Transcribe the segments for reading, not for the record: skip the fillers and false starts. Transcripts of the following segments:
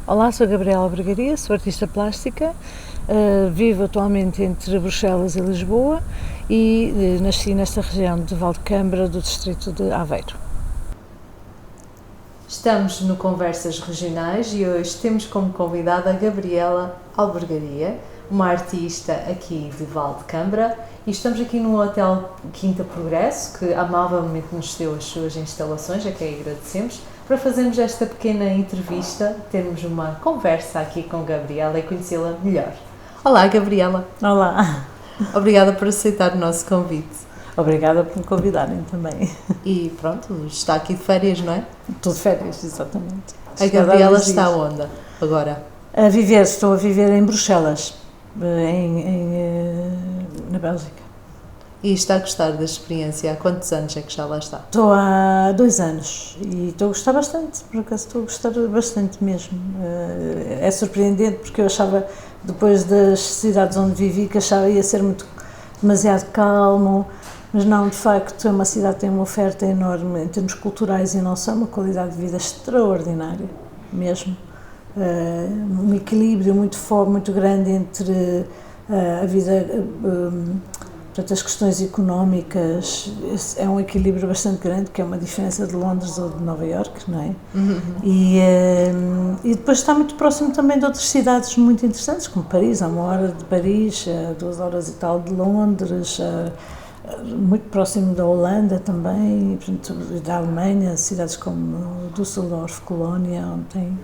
Olá, sou a Gabriela Bergaria, sou artista plástica, vivo atualmente entre Bruxelas e Lisboa e nasci nesta região de Valdecâmara, do distrito de Aveiro. Estamos no Conversas Regionais e hoje temos como convidada a Gabriela Albergaria, uma artista aqui de Valdecâmara, e estamos aqui no Hotel Quinta Progresso, que amavelmente nos cedeu as suas instalações, a quem agradecemos, para fazermos esta pequena entrevista, termos uma conversa aqui com a Gabriela e conhecê-la melhor. Olá, Gabriela. Olá. Obrigada por aceitar o nosso convite. Obrigada por me convidarem também. E pronto, está aqui de férias, não é? Estou de férias, exatamente. A Gabriela está onde agora? Estou a viver em Bruxelas, na Bélgica. E está a gostar da experiência? Há quantos anos é que já lá está? Estou há 2 anos e estou a gostar bastante, por acaso estou a gostar bastante mesmo. É surpreendente porque eu achava, depois das cidades onde vivi, que achava ia ser demasiado calmo, mas não, de facto é uma cidade que tem uma oferta enorme em termos culturais e não só, uma qualidade de vida extraordinária mesmo. Um equilíbrio muito forte, muito grande entre a vida... Portanto, as questões económicas, é um equilíbrio bastante grande, que é uma diferença de Londres ou de Nova Iorque, não é? Uhum. E depois está muito próximo também de outras cidades muito interessantes, como Paris, há 1 hora de Paris, 2 horas e tal de Londres, muito próximo da Holanda também, portanto, da Alemanha, cidades como Düsseldorf, Colónia, onde tem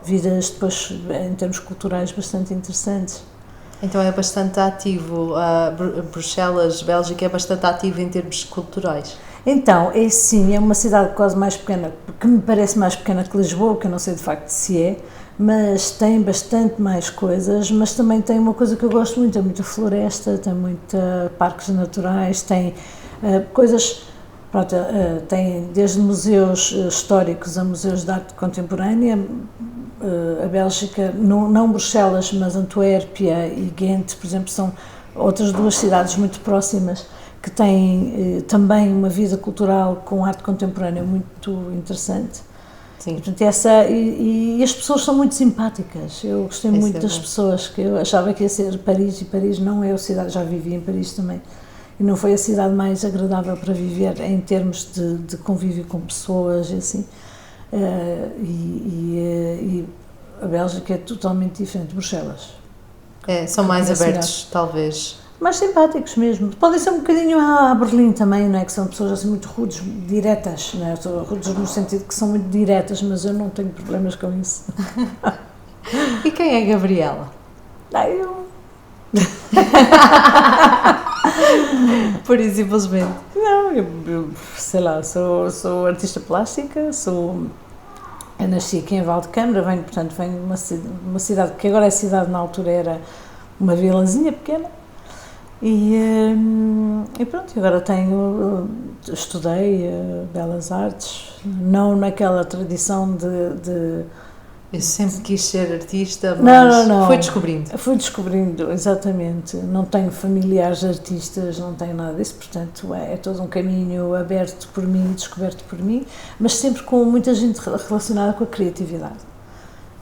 vidas depois, em termos culturais, bastante interessantes. Então é bastante ativo, Bruxelas, Bélgica, é bastante ativo em termos culturais? Então, sim, é uma cidade quase mais pequena, que me parece mais pequena que Lisboa, que eu não sei de facto se é, mas tem bastante mais coisas, mas também tem uma coisa que eu gosto muito, tem muita floresta, tem muita parques naturais, tem coisas, pronto, tem desde museus históricos a museus de arte contemporânea. A Bélgica, não Bruxelas, mas Antuérpia e Ghent, por exemplo, são outras 2 cidades muito próximas que têm também uma vida cultural com arte contemporânea muito interessante. Sim. Portanto, e as pessoas são muito simpáticas. Eu gostei muito das pessoas, que eu achava que ia ser Paris, e Paris não é a cidade, já vivi em Paris também, e não foi a cidade mais agradável para viver em termos de convívio com pessoas e assim. E a Bélgica é totalmente diferente de Bruxelas. São mais abertos, talvez. Mais simpáticos mesmo. Podem ser um bocadinho a Berlim também, não é? Que são pessoas assim muito rudes, diretas, não é? Rudes no sentido que são muito diretas, mas eu não tenho problemas com isso. E quem é a Gabriela? Eu... Pura e simplesmente. Não, eu sei lá, sou artista plástica, eu nasci aqui em Valdecâmara, venho de uma cidade que agora é cidade, na altura era uma vilazinha pequena, e pronto, agora estudei Belas Artes, não naquela tradição de Eu sempre quis ser artista, mas não. Fui descobrindo. Fui descobrindo, exatamente. Não tenho familiares artistas, não tenho nada disso, portanto é todo um caminho aberto por mim, descoberto por mim, mas sempre com muita gente relacionada com a criatividade.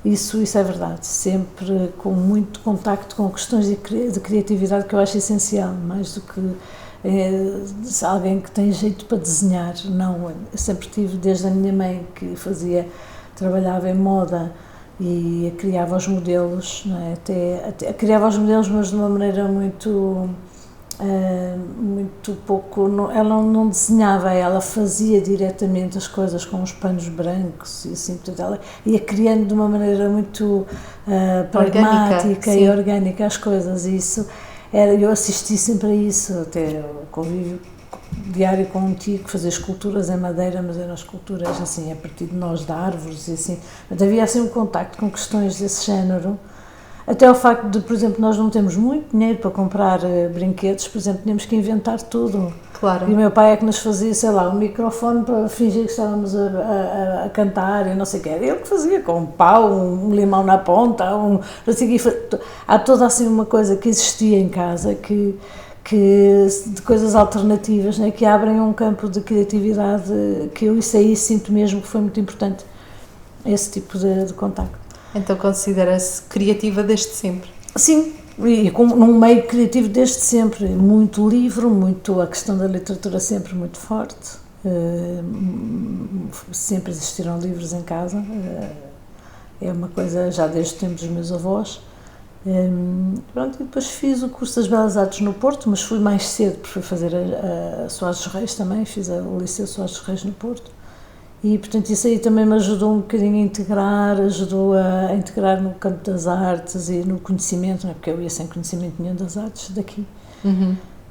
Isso é verdade, sempre com muito contacto com questões de criatividade, que eu acho essencial, mais do que alguém que tem jeito para desenhar. Não, eu sempre tive, desde a minha mãe, que trabalhava em moda e criava os modelos, não é? Até criava os modelos, mas de uma maneira muito pouco, ela não desenhava, ela fazia diretamente as coisas com os panos brancos e assim, portanto ela ia criando de uma maneira muito pragmática e orgânica as coisas, e isso eu assisti sempre a isso, até o convívio diário com um tio que fazia esculturas em madeira, mas eram esculturas assim, a partir de nós de árvores e assim, mas havia assim um contacto com questões desse género, até o facto de, por exemplo, nós não temos muito dinheiro para comprar brinquedos, por exemplo, tínhamos que inventar tudo. Claro. E o meu pai é que nos fazia, sei lá, um microfone para fingir que estávamos a cantar e não sei o que era. Ele que fazia com um pau, um limão na ponta, não sei o que. Há toda assim uma coisa que existia em casa que de coisas alternativas, né, que abrem um campo de criatividade que eu isso aí sinto mesmo que foi muito importante, esse tipo de contacto. Então considera-se criativa desde sempre? Sim, e num meio criativo desde sempre, muito livro, muito a questão da literatura sempre muito forte, sempre existiram livros em casa, é uma coisa já desde o tempo dos meus avós. Pronto, e depois fiz o curso das Belas Artes no Porto, mas fui mais cedo, porque fui fazer a Soares dos Reis também, fiz o Liceu Soares dos Reis no Porto, e portanto isso aí também me ajudou um bocadinho a integrar, ajudou a integrar no campo das artes e no conhecimento, não é? Porque eu ia sem conhecimento nenhum das artes daqui,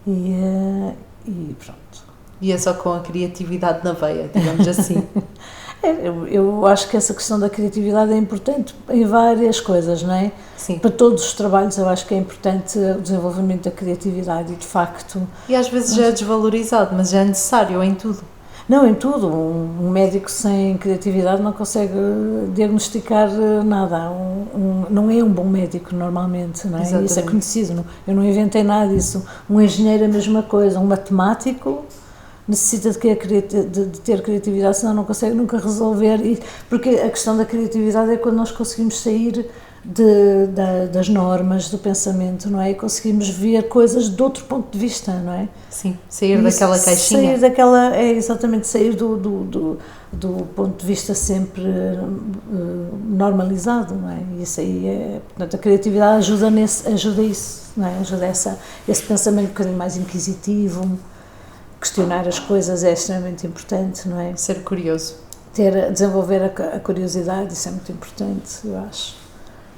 e pronto. E é só com a criatividade na veia, digamos assim. Eu acho que essa questão da criatividade é importante em várias coisas, não é? Sim. Para todos os trabalhos eu acho que é importante o desenvolvimento da criatividade e de facto... E às vezes já é desvalorizado, mas já é necessário em tudo. Não, em tudo. Um médico sem criatividade não consegue diagnosticar nada. Não é um bom médico normalmente, não é? Exatamente. Isso é conhecido. Eu não inventei nada disso. Um engenheiro é a mesma coisa. Um matemático necessita de ter criatividade, senão não consegue nunca resolver. Porque a questão da criatividade é quando nós conseguimos sair das normas do pensamento, não é? E conseguimos ver coisas de outro ponto de vista, não é? Sim, sair daquela caixinha. Sair daquela, exatamente, sair do ponto de vista sempre normalizado, não é? E isso aí portanto, a criatividade ajuda isso, não é? Ajuda esse pensamento um bocadinho mais inquisitivo. Questionar as coisas é extremamente importante, não é? Ser curioso. Desenvolver a curiosidade, isso é muito importante, eu acho.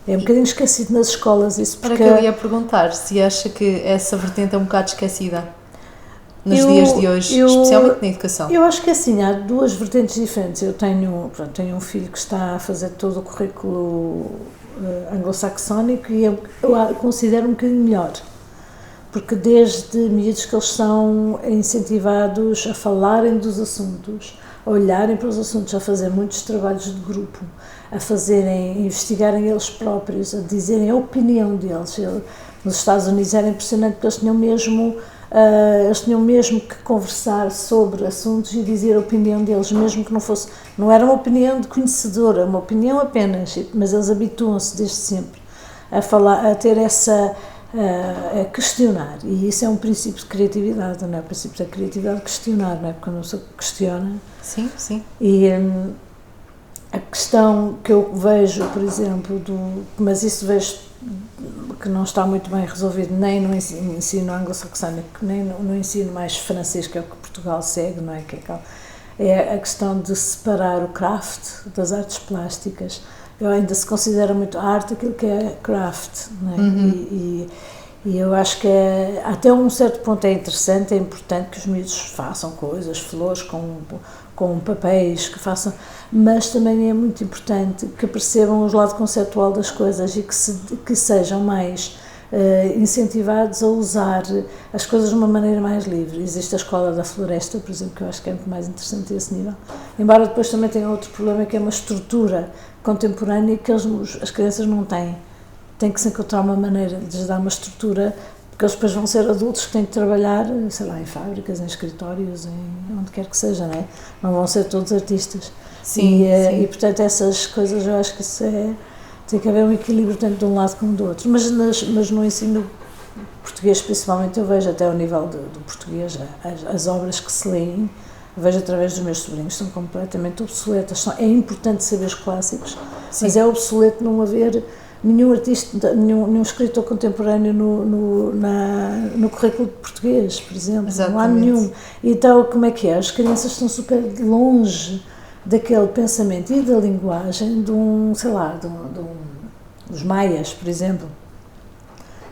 É um bocadinho esquecido nas escolas isso, porque... Era que eu ia perguntar, se acha que essa vertente é um bocado esquecida nos dias de hoje, especialmente na educação. Eu acho que assim, há duas vertentes diferentes. Eu tenho um filho que está a fazer todo o currículo anglo-saxónico e eu considero um bocadinho melhor. Porque desde miúdos que eles são incentivados a falarem dos assuntos, a olharem para os assuntos, a fazer muitos trabalhos de grupo, a investigarem eles próprios, a dizerem a opinião deles. Nos Estados Unidos era impressionante porque eles tinham mesmo que conversar sobre assuntos e dizer a opinião deles, mesmo que não era uma opinião de conhecedor, é uma opinião apenas, mas eles habituam-se desde sempre a falar, a ter a questionar, e isso é um princípio de criatividade, não é? O princípio da criatividade de questionar, não é? Porque quando a pessoa questiona... Sim, sim. E a questão que eu vejo, por exemplo, mas isso vejo que não está muito bem resolvido nem no ensino anglo-saxónico, nem no ensino mais francês, que é o que Portugal segue, não é? É a questão de separar o craft das artes plásticas. Eu ainda se considera muito arte aquilo que é craft, não é? E eu acho que até um certo ponto é interessante, é importante que os miúdos façam coisas, flores com papéis, que façam, mas também é muito importante que percebam o lado conceptual das coisas e que sejam mais incentivados a usar as coisas de uma maneira mais livre. Existe a Escola da Floresta, por exemplo, que eu acho que é muito mais interessante a esse nível. Embora depois também tenha outro problema, que é uma estrutura contemporânea que as crianças não têm. Tem que se encontrar uma maneira de lhes dar uma estrutura, porque eles depois vão ser adultos que têm que trabalhar, sei lá, em fábricas, em escritórios, em onde quer que seja, não é? Não vão ser todos artistas. Sim, e portanto essas coisas, eu acho que isso tem que haver um equilíbrio tanto de um lado como do outro. Mas no ensino português, principalmente, eu vejo até ao nível do português, as obras que se leem, vejo através dos meus sobrinhos, são completamente obsoletas. É importante saber os clássicos, sim, mas é obsoleto não haver nenhum artista, nenhum escritor contemporâneo no currículo de português, por exemplo. Exatamente. Não há nenhum. Então, como é que é? As crianças estão super longe daquele pensamento e da linguagem dos maias, por exemplo.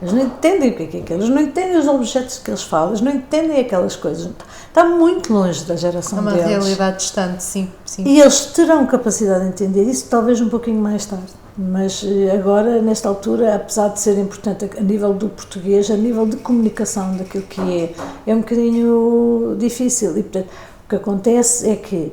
Eles não entendem o que é aquilo, eles não entendem os objetos que eles falam, eles não entendem aquelas coisas. Está muito longe da geração deles. É uma realidade distante, sim. E eles terão capacidade de entender isso talvez um pouquinho mais tarde. Mas agora, nesta altura, apesar de ser importante a nível do português, a nível de comunicação daquilo que é um bocadinho difícil. E, portanto, o que acontece é que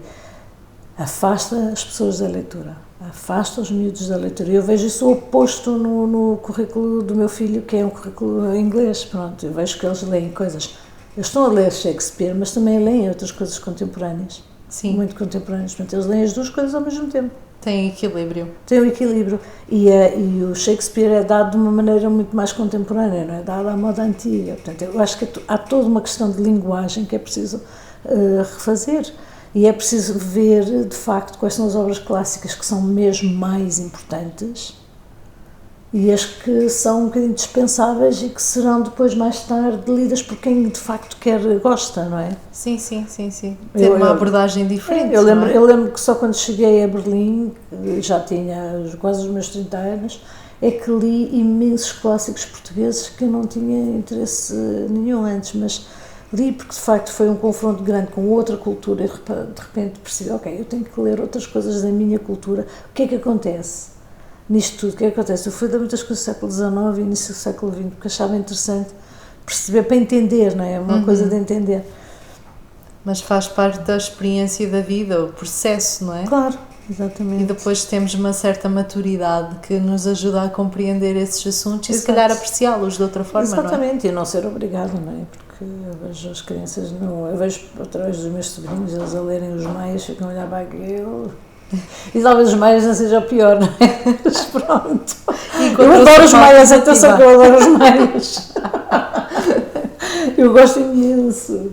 afasta as pessoas da leitura. afasta os miúdos da leitura. Eu vejo isso oposto no currículo do meu filho, que é um currículo em inglês. Pronto, eu vejo que eles leem coisas. Eles estão a ler Shakespeare, mas também leem outras coisas contemporâneas. Sim. Muito contemporâneas. Portanto, eles leem as duas coisas ao mesmo tempo. Tem equilíbrio. Tem um equilíbrio. E o Shakespeare é dado de uma maneira muito mais contemporânea, não é dado à moda antiga. Portanto, eu acho que há toda uma questão de linguagem que é preciso refazer. E é preciso ver, de facto, quais são as obras clássicas que são mesmo mais importantes e as que são um bocadinho dispensáveis e que serão depois, mais tarde, lidas por quem de facto gosta, não é? Sim. Ter uma abordagem diferente. Eu lembro que só quando cheguei a Berlim, já tinha quase os meus 30 anos, é que li imensos clássicos portugueses que eu não tinha interesse nenhum antes, mas li porque de facto foi um confronto grande com outra cultura e de repente percebi, ok, eu tenho que ler outras coisas da minha cultura. O que é que acontece nisto tudo? O que é que acontece? Eu fui ler muitas coisas do século XIX e início do século XX porque achava interessante perceber, para entender, não é? Uma coisa de entender. Mas faz parte da experiência da vida, o processo, não é? Claro, exatamente. E depois temos uma certa maturidade que nos ajuda a compreender esses assuntos e se calhar apreciá-los de outra forma, exatamente, não é? E não ser obrigado, não é? Porque eu vejo as crianças, eu vejo através dos meus sobrinhos, eles a lerem os maias, ficam a olhar para aquilo. E talvez os maias não seja o pior, não é? Mas pronto. Eu adoro os maias, atenção que eu adoro os maias. Eu gosto imenso.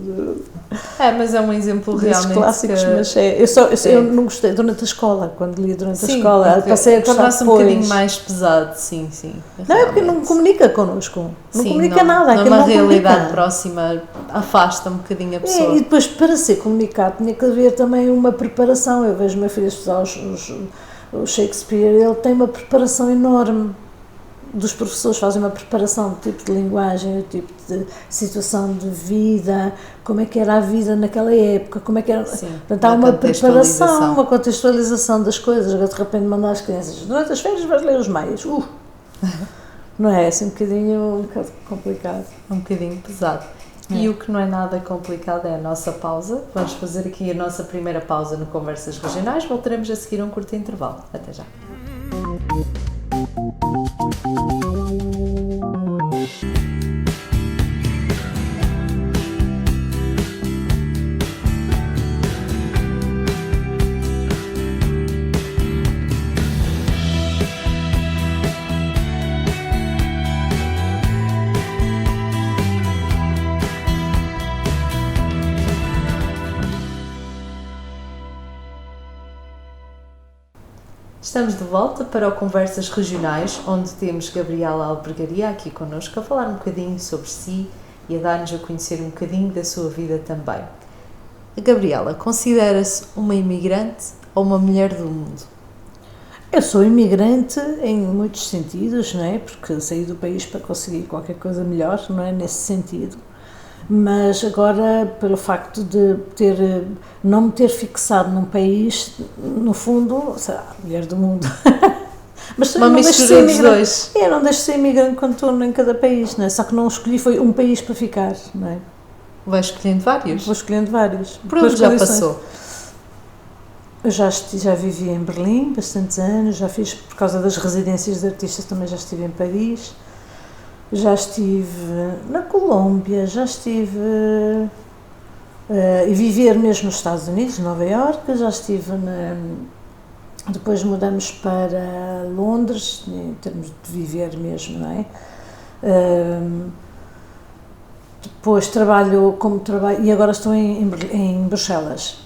Mas é um exemplo realmente clássicos, mas eu não gostei durante a escola, quando li durante a escola, passei a gostar depois. Um bocadinho mais pesado, sim. Não, é porque não comunica connosco, não comunica nada. Numa realidade próxima, afasta um bocadinho a pessoa. E depois, para ser comunicado, tinha que haver também uma preparação. Eu vejo o meu filho estudar o Shakespeare, ele tem uma preparação enorme. Dos professores fazem uma preparação do tipo de linguagem, do tipo de situação de vida, como é que era a vida naquela época, como é que era... Sim, portanto, há uma preparação, uma contextualização das coisas. Agora, de repente, mandar às crianças, durante as férias vais ler os maias. Não é? Assim, um bocado complicado. Um bocadinho pesado. E o que não é nada complicado é a nossa pausa. Vamos fazer aqui a nossa primeira pausa no Conversas Regionais. Voltaremos a seguir um curto intervalo. Até já. Estamos de volta para o Conversas Regionais, onde temos Gabriela Albergaria aqui connosco a falar um bocadinho sobre si e a dar-nos a conhecer um bocadinho da sua vida também. A Gabriela, considera-se uma imigrante ou uma mulher do mundo? Eu sou imigrante em muitos sentidos, não é? Porque saí do país para conseguir qualquer coisa melhor, não é? Nesse sentido. Mas agora, pelo facto de não me ter fixado num país, no fundo, sei lá, mulher do mundo. Mas uma mistura dos dois. Não deixo de ser imigrante quando estou em cada país, não é? Só que não escolhi, foi um país para ficar, não é? Vai escolhendo vários? Vou escolhendo vários. Por onde já passou? Eu já vivi em Berlim bastantes anos, já fiz, por causa das residências de artistas, também já estive em Paris. Já estive na Colômbia, já estive e viver mesmo nos Estados Unidos, Nova Iorque, já estive depois mudamos para Londres, em termos de viver mesmo, não é? Depois trabalho e agora estou em Bruxelas.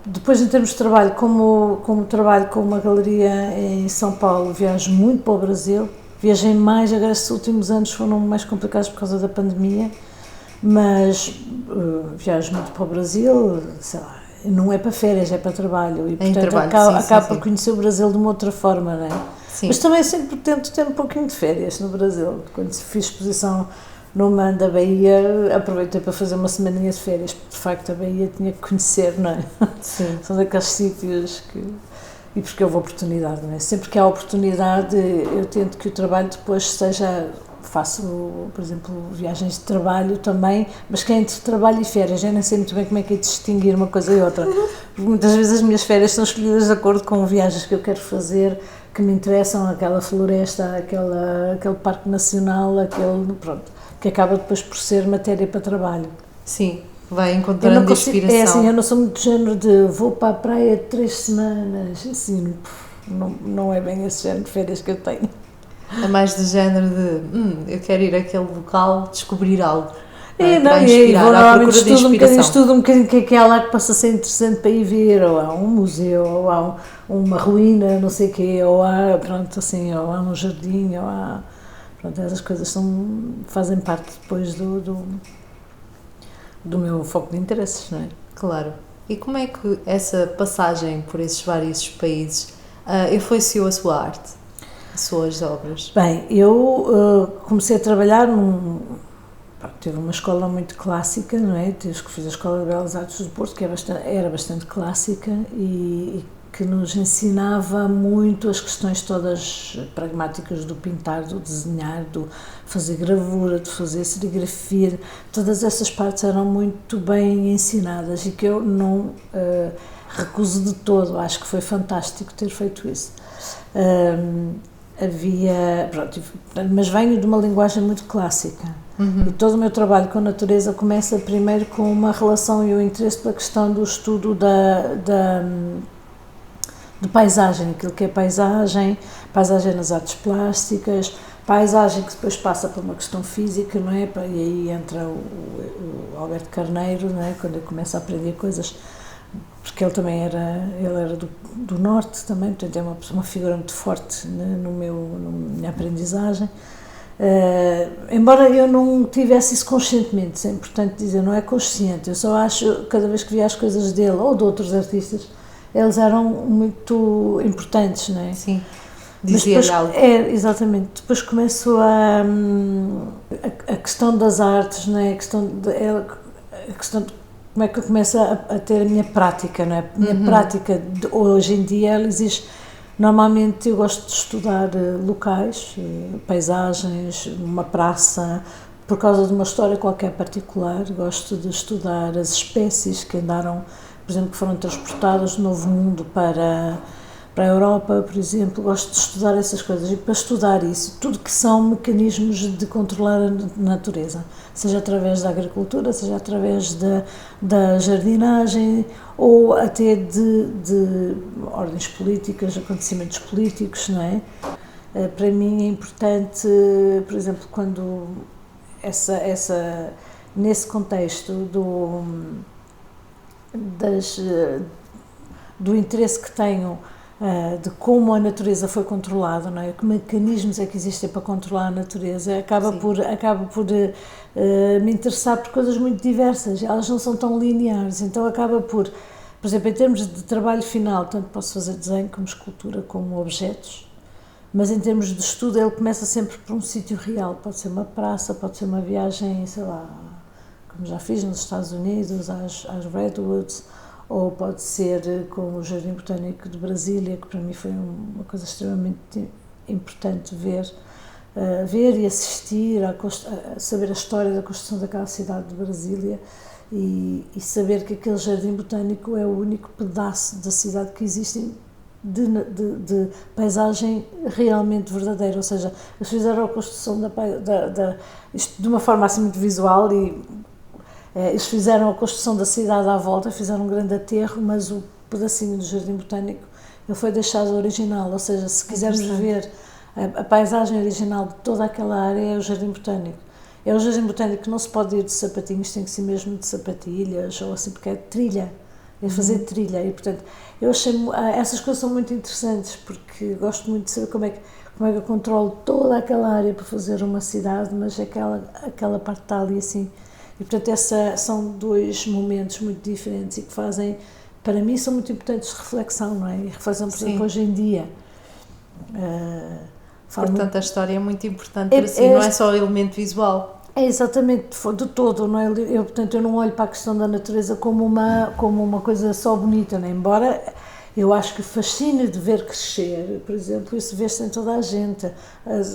Depois, em termos de trabalho, como trabalho com uma galeria em São Paulo, viajo muito para o Brasil. Viajei mais, agora estes últimos anos foram mais complicados por causa da pandemia, mas viajo muito para o Brasil, sei lá, não é para férias, é para trabalho, e portanto acabo por conhecer o Brasil de uma outra forma, não é? Sim. Mas também sempre tento ter um pouquinho de férias no Brasil. Quando fiz exposição no Man da Bahia, aproveitei para fazer uma semaninha de férias, porque de facto a Bahia tinha que conhecer, não é? Sim. São daqueles sítios que... E porque houve oportunidade, não é? Sempre que há oportunidade, eu tento que o trabalho depois faço, por exemplo, viagens de trabalho também, mas que é entre trabalho e férias, eu nem sei muito bem como é que é distinguir uma coisa e outra. Muitas vezes as minhas férias são escolhidas de acordo com viagens que eu quero fazer, que me interessam, aquela floresta, aquele parque nacional, pronto, que acaba depois por ser matéria para trabalho. Sim, vai encontrando inspiração. É assim, eu não sou muito do género de vou para a praia 3 semanas, assim, não é bem esse género de férias que eu tenho. É mais do género de eu quero ir àquele local descobrir algo. Normalmente estudo um bocadinho que é lá que possa ser interessante para ir ver, ou há um museu, ou há uma ruína, não sei o quê, ou há, pronto, assim, ou há um jardim, ou há, pronto, essas coisas fazem parte depois do meu foco de interesses, não é? Claro. E como é que essa passagem por esses vários países influenciou a sua arte, as suas obras? Bem, eu comecei a trabalhar tive uma escola muito clássica, não é? Fiz a Escola de Belas Artes do Porto, que era bastante clássica e que nos ensinava muito as questões todas pragmáticas do pintar, do desenhar, do fazer gravura, de fazer serigrafia. Todas essas partes eram muito bem ensinadas e que eu não recuso de todo. Acho que foi fantástico ter feito isso. Mas venho de uma linguagem muito clássica. E todo o meu trabalho com a natureza começa primeiro com uma relação e um interesse pela questão do estudo de paisagem, aquilo que é paisagem nas artes plásticas, paisagem que depois passa por uma questão física, não é? E aí entra o Alberto Carneiro, não é? Quando eu começo a aprender coisas, porque ele era do norte também, portanto é uma figura muito forte na minha aprendizagem. Embora eu não tivesse isso conscientemente, isso é importante dizer, não é consciente, eu só acho, cada vez que via as coisas dele ou de outros artistas, eles eram muito importantes, não é? Sim, dizia-lhe algo. Exatamente, depois começou a questão das artes, não é? A questão de como é que eu começo a ter a minha prática, não é? A minha prática hoje em dia, ela exige. Normalmente eu gosto de estudar locais, paisagens, uma praça, por causa de uma história qualquer particular. Gosto de estudar as espécies que andaram, por exemplo, que foram transportadas do Novo Mundo para a Europa, por exemplo. Gosto de estudar essas coisas e para estudar isso, tudo que são mecanismos de controlar a natureza, seja através da agricultura, seja através da jardinagem ou até de ordens políticas, acontecimentos políticos, não é? Para mim é importante, por exemplo, quando nesse contexto do interesse que tenho de como a natureza foi controlada, não é? Que mecanismos é que existem para controlar a natureza, acaba por me interessar por coisas muito diversas, elas não são tão lineares, então acaba por exemplo, em termos de trabalho final, tanto posso fazer desenho como escultura, como objetos, mas em termos de estudo ele começa sempre por um sítio real, pode ser uma praça, pode ser uma viagem, sei lá, como já fiz nos Estados Unidos, às Redwoods, ou pode ser como o Jardim Botânico de Brasília, que para mim foi uma coisa extremamente importante ver e assistir, a saber a história da construção daquela cidade de Brasília e saber que aquele Jardim Botânico é o único pedaço da cidade que existe de paisagem realmente verdadeira, ou seja, eles fizeram a construção isto de uma forma assim muito visual e eles fizeram a construção da cidade à volta, fizeram um grande aterro, mas o pedacinho do Jardim Botânico ele foi deixado original, ou seja, se quisermos ver a paisagem original de toda aquela área é o Jardim Botânico. É o Jardim Botânico que não se pode ir de sapatinhos, tem que ser mesmo de sapatilhas ou assim, porque é trilha, é fazer trilha e portanto eu achei, essas coisas são muito interessantes porque gosto muito de saber como é que eu controlo toda aquela área para fazer uma cidade, mas aquela parte está ali assim. E, portanto, são dois momentos muito diferentes e que fazem, para mim, são muito importantes de reflexão, não é? E reflexão, por exemplo, hoje em dia. Portanto, a história é muito importante para si, não é só o elemento visual. É exatamente, de todo, não é? Portanto, eu não olho para a questão da natureza como uma coisa só bonita, né? Embora Eu acho que o fascínio de ver crescer, por exemplo, isso vê-se em toda a gente.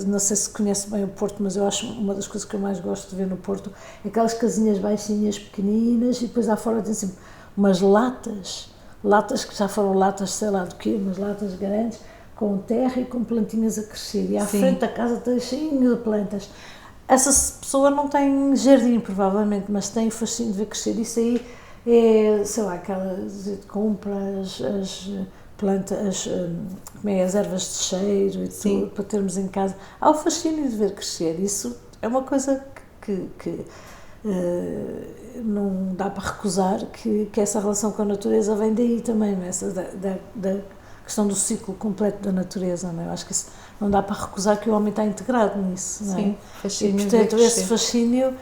Não sei se conhece bem o Porto, mas eu acho uma das coisas que eu mais gosto de ver no Porto é aquelas casinhas baixinhas, pequeninas, e depois lá fora tem sempre umas latas que já foram latas, sei lá do quê, umas latas grandes, com terra e com plantinhas a crescer. E à frente da casa está cheio de plantas. Essa pessoa não tem jardim, provavelmente, mas tem o fascínio de ver crescer. Isso aí é, sei lá, aquelas compra as plantas, as ervas de cheiro e tudo, para termos em casa. Há o fascínio de ver crescer. Isso é uma coisa que não dá para recusar, que essa relação com a natureza vem daí também, não é? Essa da questão do ciclo completo da natureza, não é? Eu acho que isso não dá para recusar, que o homem está integrado nisso, não é? Sim, fascínio. E, portanto, esse fascínio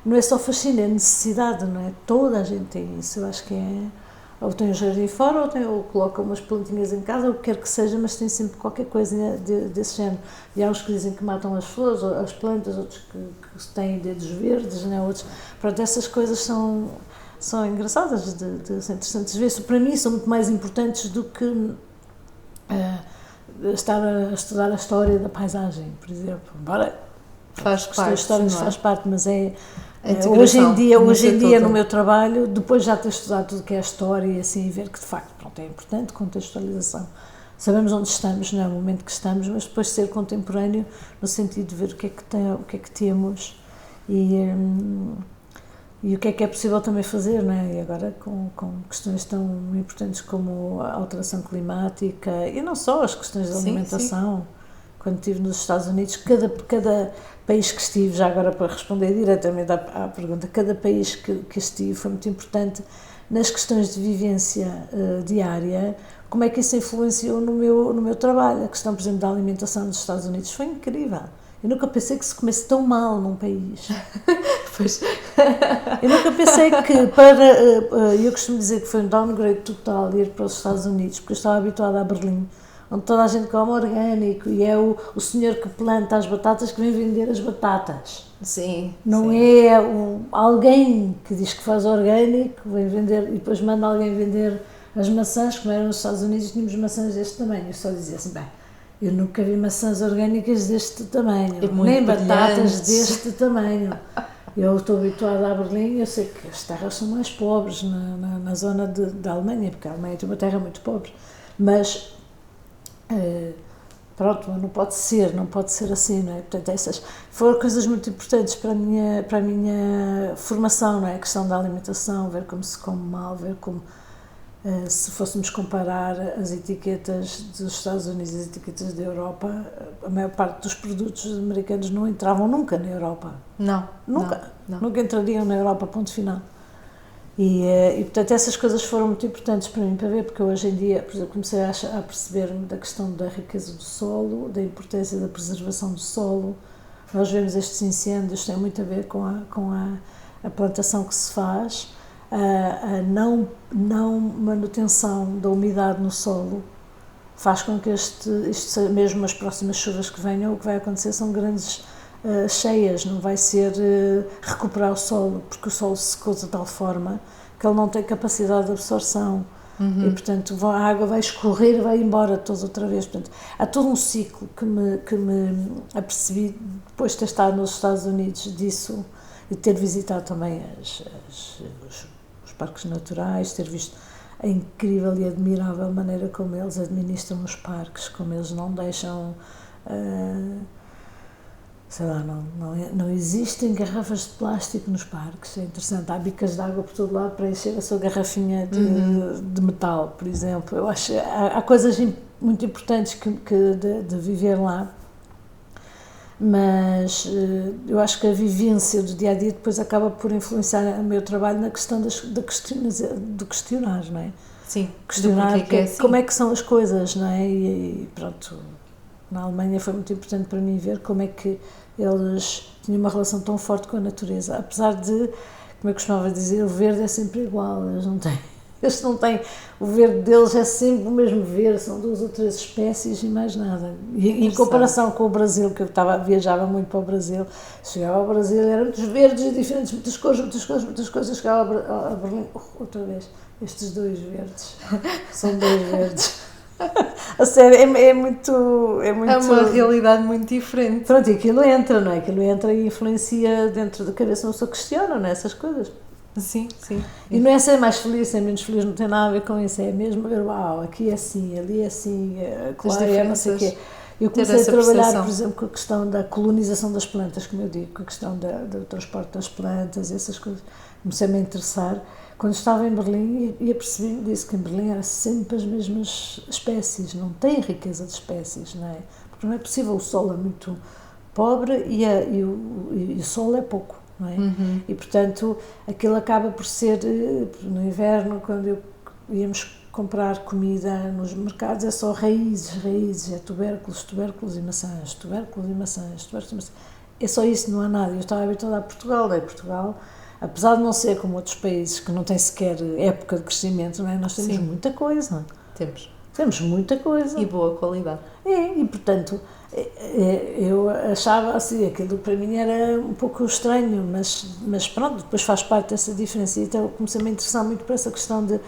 não é só fascínio, é necessidade, não é? Toda a gente tem isso. Eu acho que ou tem um jardim fora, ou coloca umas plantinhas em casa, ou o que quer que seja, mas tem sempre qualquer coisa desse género. E há uns que dizem que matam as flores, as plantas, outros que têm dedos verdes, né? Outros, pronto, essas coisas são engraçadas, são interessantes de ver. Isso, para mim, são muito mais importantes do que estar a estudar a história da paisagem, por exemplo. Embora faz parte, mas hoje em dia no meu trabalho, depois de já ter estudado tudo que é a história e assim, ver que de facto, pronto, é importante contextualização. Sabemos onde estamos, não é o momento que estamos, mas depois ser contemporâneo no sentido de ver o que é que temos e o que é possível também fazer, não é? E agora com questões tão importantes como a alteração climática e não só as questões da alimentação. Sim. Quando estive nos Estados Unidos, cada país que estive, já agora para responder diretamente à pergunta, cada país que estive foi muito importante nas questões de vivência diária. Como é que isso influenciou no meu trabalho? A questão, por exemplo, da alimentação dos Estados Unidos foi incrível. Eu nunca pensei que se comesse tão mal num país. Pois. Eu nunca pensei que eu costumo dizer que foi um downgrade total ir para os Estados Unidos, porque eu estava habituada a Berlim, onde toda a gente come orgânico e é o senhor que planta as batatas que vem vender as batatas. Sim. Não é alguém que diz que faz orgânico, vem vender e depois manda alguém vender as maçãs, como eram nos Estados Unidos, tínhamos maçãs deste tamanho. Eu só dizia assim, bem, eu nunca vi maçãs orgânicas deste tamanho, nem batatas deste tamanho. Eu estou habituada a Berlim, eu sei que as terras são mais pobres na zona da Alemanha, porque a Alemanha tem uma terra muito pobre, mas pronto, não pode ser assim, não é? Portanto, essas foram coisas muito importantes para a minha formação, não é? A questão da alimentação, ver como se come mal, ver como, se fôssemos comparar as etiquetas dos Estados Unidos e as etiquetas da Europa, a maior parte dos produtos americanos não entravam nunca na Europa. Não. Nunca entrariam na Europa, ponto final. E portanto, essas coisas foram muito importantes para mim, para ver, porque hoje em dia, por exemplo, comecei a perceber-me da questão da riqueza do solo, da importância da preservação do solo. Nós vemos estes incêndios, tem muito a ver com a plantação que se faz, a não manutenção da umidade no solo, faz com que isto mesmo as próximas chuvas que venham, o que vai acontecer são grandes cheias, não vai ser recuperar o solo, porque o solo secou de tal forma que ele não tem capacidade de absorção. E portanto a água vai escorrer e vai embora toda outra vez. Portanto, há todo um ciclo que me apercebi depois de ter estado nos Estados Unidos disso e ter visitado também os parques naturais, ter visto a incrível e admirável maneira como eles administram os parques, como eles não deixam sei lá, não existem garrafas de plástico nos parques, é interessante, há bicas de água por todo lado para encher a sua garrafinha de metal, por exemplo. Eu acho, há coisas muito importantes de viver lá, mas eu acho que a vivência do dia-a-dia depois acaba por influenciar o meu trabalho na questão do questionar, não é? Sim, questionar assim. Como é que são as coisas, não é? E pronto, na Alemanha foi muito importante para mim ver como é que eles tinham uma relação tão forte com a natureza, apesar de, como eu costumava dizer, o verde é sempre igual, eles não têm Eles não têm, o verde deles é sempre o mesmo verde, são 2 ou 3 espécies e mais nada. E em comparação com o Brasil, que eu viajava muito para o Brasil, chegava ao Brasil, eram muitos verdes e diferentes, muitas coisas, chegava a Berlim, outra vez, estes 2 verdes, são 2 verdes. A sério, é muito... É uma realidade muito diferente. Pronto, e aquilo entra, não é? Aquilo entra e influencia dentro da cabeça, não se questiona, não é? Essas coisas. Sim, sim. E não é ser mais feliz, ser menos feliz, não tem nada a ver com isso, é mesmo ver, uau, aqui é assim, ali é assim, claro, é não sei o quê. Eu comecei a trabalhar, percepção. Por exemplo, com a questão da colonização das plantas, como eu digo, com a questão do transporte das plantas, essas coisas. Comecei-me a interessar. Quando estava em Berlim, e apercebi-me disso, que em Berlim era sempre as mesmas espécies, não tem riqueza de espécies, não é? Porque não é possível, o solo é muito pobre e o sol é pouco, não é? Uhum. E, portanto, aquilo acaba por ser, no inverno, quando íamos comprar comida nos mercados, é só raízes, é tubérculos e maçãs, é só isso, não há nada. Eu estava habituada a Portugal, não é? Portugal, apesar de não ser como outros países que não têm sequer época de crescimento, não é? Nós temos muita coisa. Temos muita coisa. E boa qualidade. E portanto, eu achava assim, aquilo para mim era um pouco estranho, mas pronto, depois faz parte dessa diferença. Então comecei a me interessar muito por essa questão de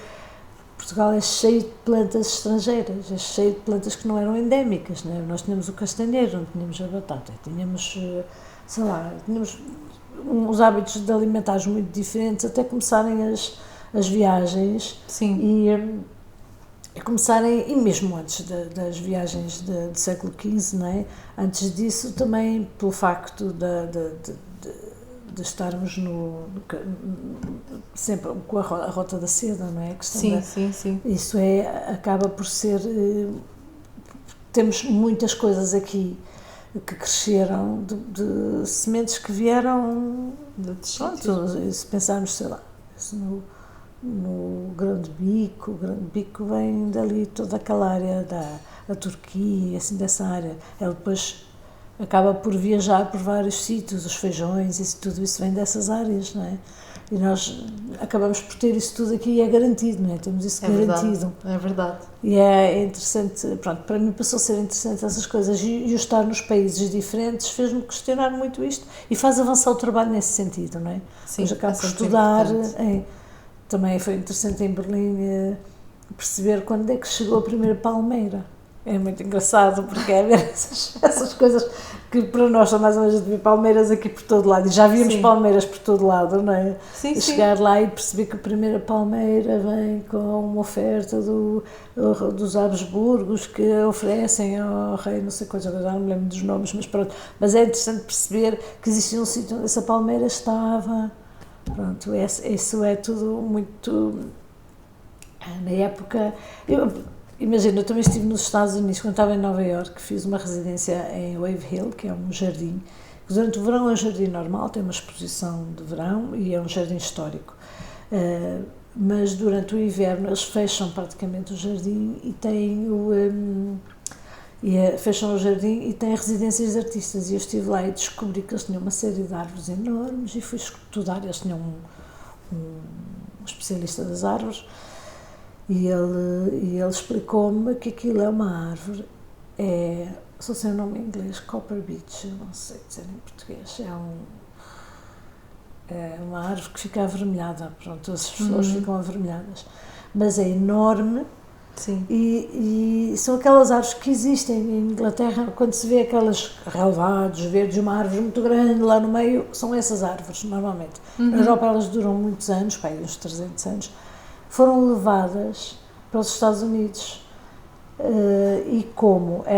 Portugal é cheio de plantas estrangeiras, é cheio de plantas que não eram endémicas, não é? Nós tínhamos o castanheiro, não tínhamos a batata, tínhamos, sei lá, tínhamos uns hábitos de alimentares muito diferentes, até começarem as viagens. Sim. E começarem, e mesmo antes das viagens do século XV, não é? Antes disso também pelo facto de estarmos sempre com a rota da seda, não é? Sim. Isso acaba por ser, temos muitas coisas aqui que cresceram de sementes que vieram de se pensarmos, sei lá, no Grande Bico, o Grande Bico vem dali, toda aquela área da Turquia, assim, dessa área. Ele depois acaba por viajar por vários sítios, os feijões, tudo isso vem dessas áreas, não é? E nós acabamos por ter isso tudo aqui e é garantido, não é? Temos isso garantido. É verdade. E é interessante, pronto, para mim passou a ser interessante essas coisas e o estar nos países diferentes fez-me questionar muito isto e faz avançar o trabalho nesse sentido, não é? Sim, depois acabo por estudar, também foi interessante em Berlim perceber quando é que chegou a primeira palmeira. É muito engraçado porque é ver essas coisas que para nós são mais ou menos de ver palmeiras aqui por todo lado. E já víamos palmeiras por todo lado, não é? Sim. Chegar lá e perceber que a primeira palmeira vem com uma oferta dos Habsburgos que oferecem ao rei, não sei quantas, já não me lembro dos nomes, mas pronto. Mas é interessante perceber que existia um sítio onde essa palmeira estava. Pronto, isso é tudo muito... Na época... Imagina, eu também estive nos Estados Unidos, quando estava em Nova Iorque, fiz uma residência em Wave Hill, que é um jardim, que durante o verão é um jardim normal, tem uma exposição de verão e é um jardim histórico. Mas durante o inverno eles fecham praticamente o jardim e têm fecham o jardim e têm residências de artistas. E eu estive lá e descobri que eles tinham uma série de árvores enormes e fui estudar, eles tinham um especialista das árvores. E ele explicou-me que aquilo é uma árvore, só sei o nome em inglês, Copper Beech, não sei dizer em português, é uma árvore que fica avermelhada, pronto, as flores ficam avermelhadas, mas é enorme. Sim. E são aquelas árvores que existem em Inglaterra, quando se vê aquelas relevados verdes, uma árvore muito grande lá no meio, são essas árvores normalmente. Na Europa elas duram muitos anos, uns 300 anos, foram levadas para os Estados Unidos e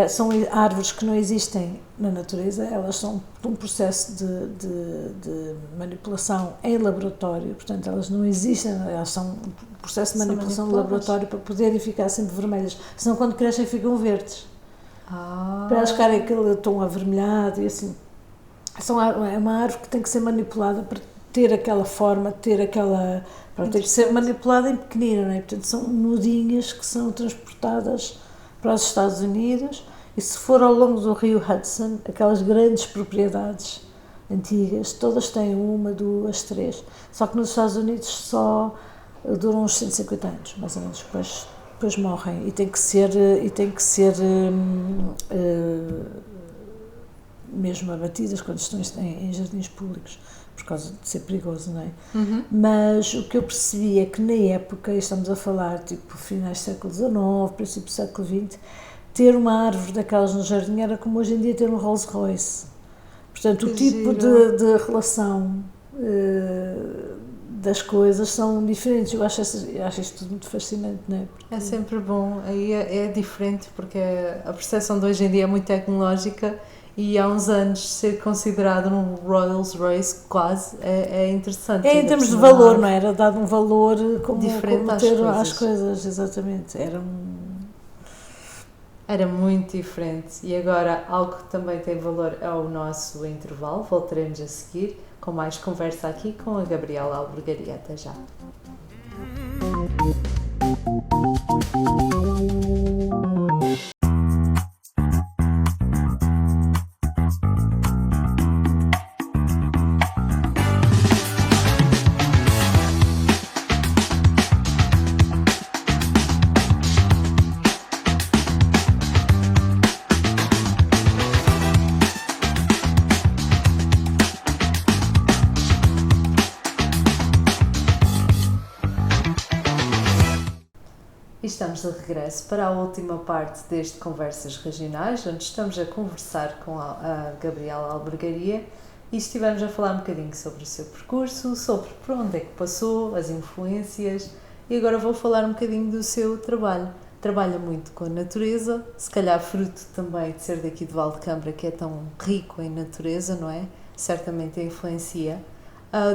são árvores que não existem na natureza, elas são um processo de manipulação em laboratório, portanto elas não existem, elas são um processo de manipulação no laboratório para poderem ficar sempre vermelhas, senão quando crescem ficam verdes. Para elas ficarem aquele tom avermelhado e assim. É uma árvore que tem que ser manipulada para ter aquela forma, tem que ser manipulada em pequenina, não é? Portanto, são mudinhas que são transportadas para os Estados Unidos e se for ao longo do rio Hudson, aquelas grandes propriedades antigas, todas têm 1, 2, 3, só que nos Estados Unidos só duram uns 150 anos, mais ou menos, depois morrem e tem que ser mesmo abatidas quando estão em jardins públicos, por causa de ser perigoso, não é? Mas o que eu percebi é que na época, estamos a falar tipo finais do século XIX, princípio do século XX, ter uma árvore daquelas no jardim era como hoje em dia ter um Rolls Royce. Portanto, o tipo de relação das coisas são diferentes. Eu acho isto tudo muito fascinante, não é? Porque é sempre bom, aí é diferente, porque a percepção de hoje em dia é muito tecnológica e há uns anos ser considerado um Rolls Royce quase é interessante. em termos de valor, não é? Era dado um valor como diferente às coisas, exatamente. Era muito diferente. E agora, algo que também tem valor é o nosso intervalo. Voltaremos a seguir com mais conversa aqui com a Gabriela Albergaria. Até já. Estamos de regresso para a última parte deste Conversas Regionais, onde estamos a conversar com a Gabriela Albergaria e estivemos a falar um bocadinho sobre o seu percurso, sobre por onde é que passou, as influências, e agora vou falar um bocadinho do seu trabalho. Trabalha muito com a natureza, se calhar fruto também de ser daqui de Valdecambra, que é tão rico em natureza, não é? Certamente a influencia.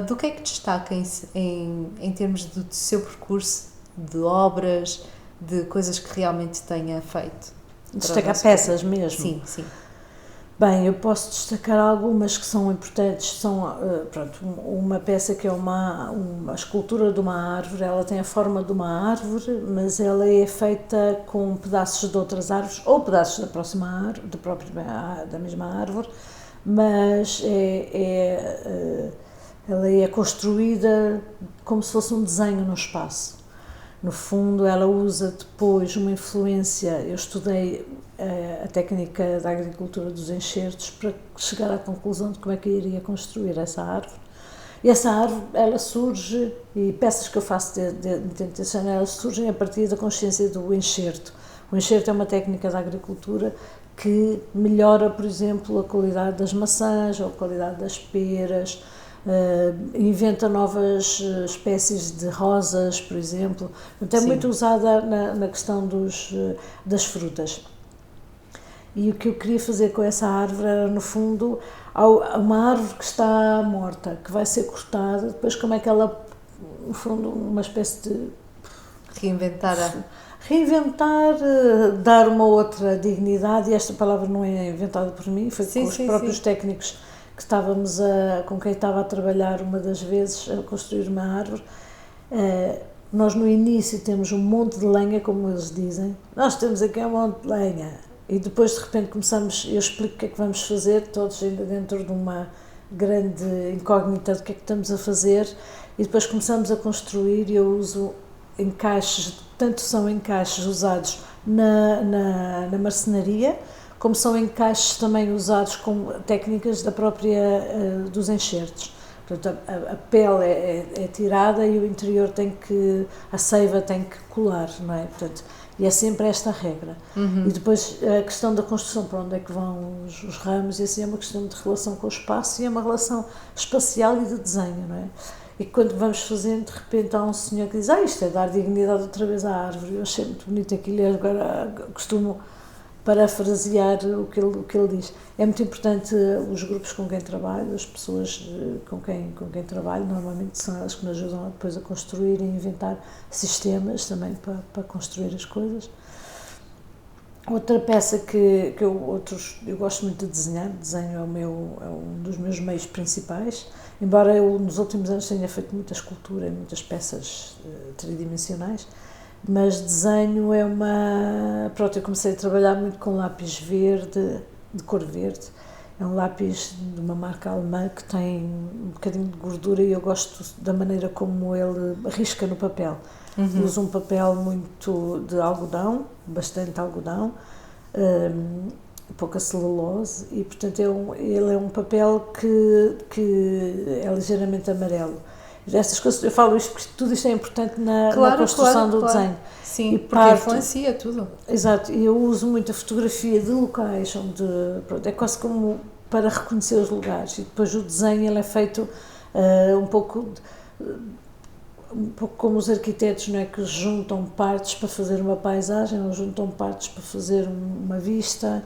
Do que é que destaca em termos do seu percurso, de obras, de coisas que realmente tenha feito? Destacar peças mesmo? Sim, sim. Bem, eu posso destacar algumas que são importantes. São, uma peça que é uma escultura de uma árvore. Ela tem a forma de uma árvore, mas ela é feita com pedaços de outras árvores ou pedaços da próxima árvore, da mesma árvore, mas ela é construída como se fosse um desenho no espaço. No fundo, ela usa depois uma influência. Eu estudei a técnica da agricultura dos enxertos para chegar à conclusão de como é que eu iria construir essa árvore. E essa árvore, ela surge, e peças que eu faço de intenção, elas surgem a partir da consciência do enxerto. O enxerto é uma técnica da agricultura que melhora, por exemplo, a qualidade das maçãs ou a qualidade das peras. Inventa novas espécies de rosas, por exemplo. Então é muito usada na questão das frutas. E o que eu queria fazer com essa árvore era, no fundo, uma árvore que está morta, que vai ser cortada, depois como é que ela, no fundo, uma espécie de... Reinventar, dar uma outra dignidade, e esta palavra não é inventada por mim, foi com os próprios técnicos que com quem estava a trabalhar uma das vezes a construir uma árvore. Nós no início temos um monte de lenha, como eles dizem, nós temos aqui um monte de lenha, e depois de repente eu explico o que é que vamos fazer, todos ainda dentro de uma grande incógnita do que é que estamos a fazer, e depois começamos a construir, e eu uso encaixes, tanto são encaixes usados na marcenaria, como são encaixes também usados com técnicas da própria dos enxertos. Portanto, a pele é tirada e o interior a seiva tem que colar, não é? Portanto, e é sempre esta a regra. E depois a questão da construção, para onde é que vão os ramos, e assim é uma questão de relação com o espaço e é uma relação espacial e de desenho, não é? E quando vamos fazendo, de repente há um senhor que diz: isto é dar dignidade outra vez à árvore. Eu achei muito bonito aquilo e agora costumo parafrasear o que ele diz. É muito importante os grupos com quem trabalho, as pessoas com quem trabalho, normalmente são elas que me ajudam depois a construir e inventar sistemas também para construir as coisas. Outra peça que eu gosto muito de desenhar, desenho é um dos meus meios principais, embora eu nos últimos anos tenha feito muita escultura, muitas peças tridimensionais, mas desenho eu comecei a trabalhar muito com lápis verde, de cor verde. É um lápis de uma marca alemã que tem um bocadinho de gordura e eu gosto da maneira como ele risca no papel. Uso um papel muito de algodão, bastante algodão, pouca celulose e, portanto, ele é um papel que é ligeiramente amarelo. Estas coisas, eu falo isto porque tudo isto é importante na construção do desenho. Sim, porque influencia tudo. Exato, e eu uso muito a fotografia de locais onde, pronto, é quase como para reconhecer os lugares, e depois o desenho ele é feito um pouco como os arquitetos, não é, que juntam partes para fazer uma paisagem ou juntam partes para fazer uma vista,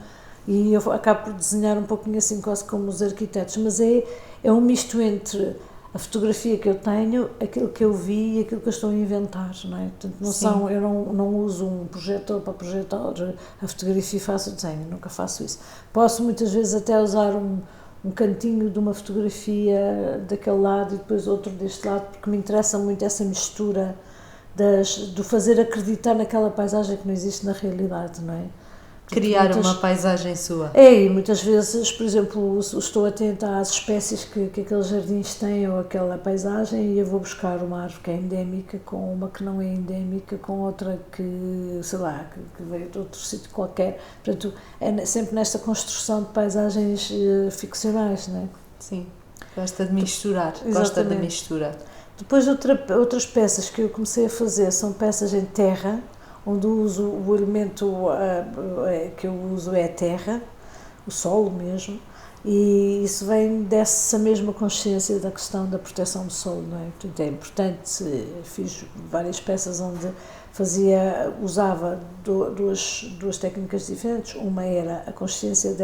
e eu acabo por desenhar um pouquinho assim quase como os arquitetos, mas é um misto entre a fotografia que eu tenho, aquilo que eu vi e aquilo que eu estou a inventar, não é? Portanto, eu não uso um projetor para projetar a fotografia e faço o desenho, nunca faço isso. Posso muitas vezes até usar um cantinho de uma fotografia daquele lado e depois outro deste lado, porque me interessa muito essa mistura do fazer acreditar naquela paisagem que não existe na realidade, não é? Criar uma paisagem sua. E muitas vezes, por exemplo, estou atenta às espécies que aqueles jardins têm ou aquela paisagem e eu vou buscar uma árvore que é endémica com uma que não é endémica, com outra que, sei lá, que veio de outro sítio qualquer. Portanto, é sempre nesta construção de paisagens ficcionais, não é? Sim, gosta de misturar, Exatamente. Gosta da mistura. Depois outras peças que eu comecei a fazer são peças em terra, onde uso o elemento que eu uso é a terra, o solo mesmo, e isso vem dessa mesma consciência da questão da proteção do solo, não é? Portanto, é importante, fiz várias peças onde usava duas técnicas diferentes, uma era a consciência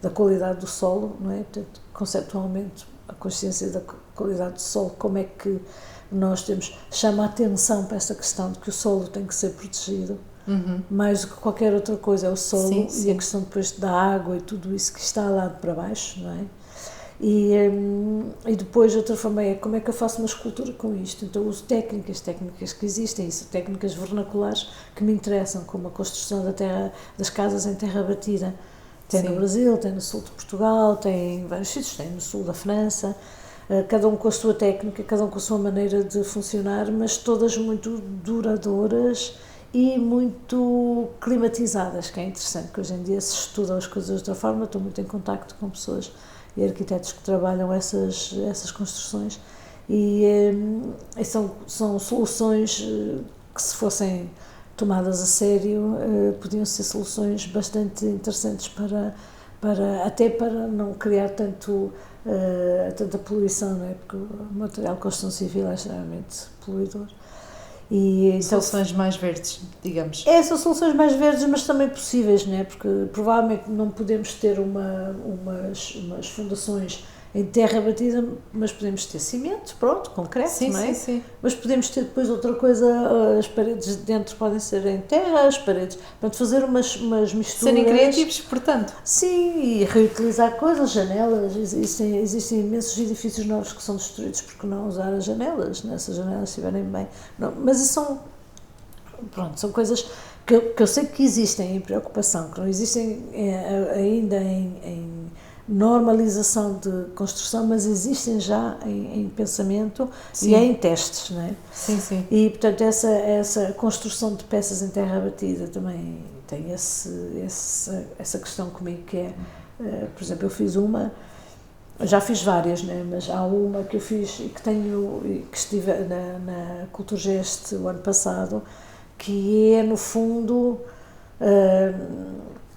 da qualidade do solo, não é? Portanto, conceptualmente, a consciência da qualidade do solo, como é que nós chama a atenção para esta questão de que o solo tem que ser protegido, mais do que qualquer outra coisa, é o solo, sim. E a questão depois da água e tudo isso que está lá de para baixo, não é? E depois outra forma é como é que eu faço uma escultura com isto. Então uso técnicas que existem, técnicas vernaculares que me interessam, como a construção das casas em terra batida. Tem no Brasil, tem no sul de Portugal, tem em vários sítios, tem no sul da França. Cada um com a sua técnica, cada um com a sua maneira de funcionar, mas todas muito duradouras e muito climatizadas, que é interessante, porque hoje em dia se estudam as coisas de outra forma. Estou muito em contacto com pessoas e arquitetos que trabalham essas construções e são soluções que, se fossem tomadas a sério, podiam ser soluções bastante interessantes até para não criar tanta poluição, não é? Porque o material de construção civil é extremamente poluidor. Soluções mais verdes, digamos. São soluções mais verdes, mas também possíveis, não é? Porque provavelmente não podemos ter umas fundações em terra batida, mas podemos ter cimento, pronto, concreto, sim, não é? Sim. Mas podemos ter depois outra coisa, as paredes de dentro podem ser em terra, as paredes, portanto, fazer umas misturas. Serem criativos, portanto. Sim, e reutilizar coisas, janelas, existem imensos edifícios novos que são destruídos porque não usar as janelas, né? Se as janelas estiverem bem. Não, mas isso são coisas que eu sei que existem em preocupação, que não existem ainda em normalização de construção, mas existem já em pensamento, sim. E em testes, não é? Sim. E, portanto, essa construção de peças em terra batida também tem essa questão comigo, que é, por exemplo, eu fiz já fiz várias, né? Mas há uma que eu fiz e que estive na Culturgest o ano passado, que é, no fundo,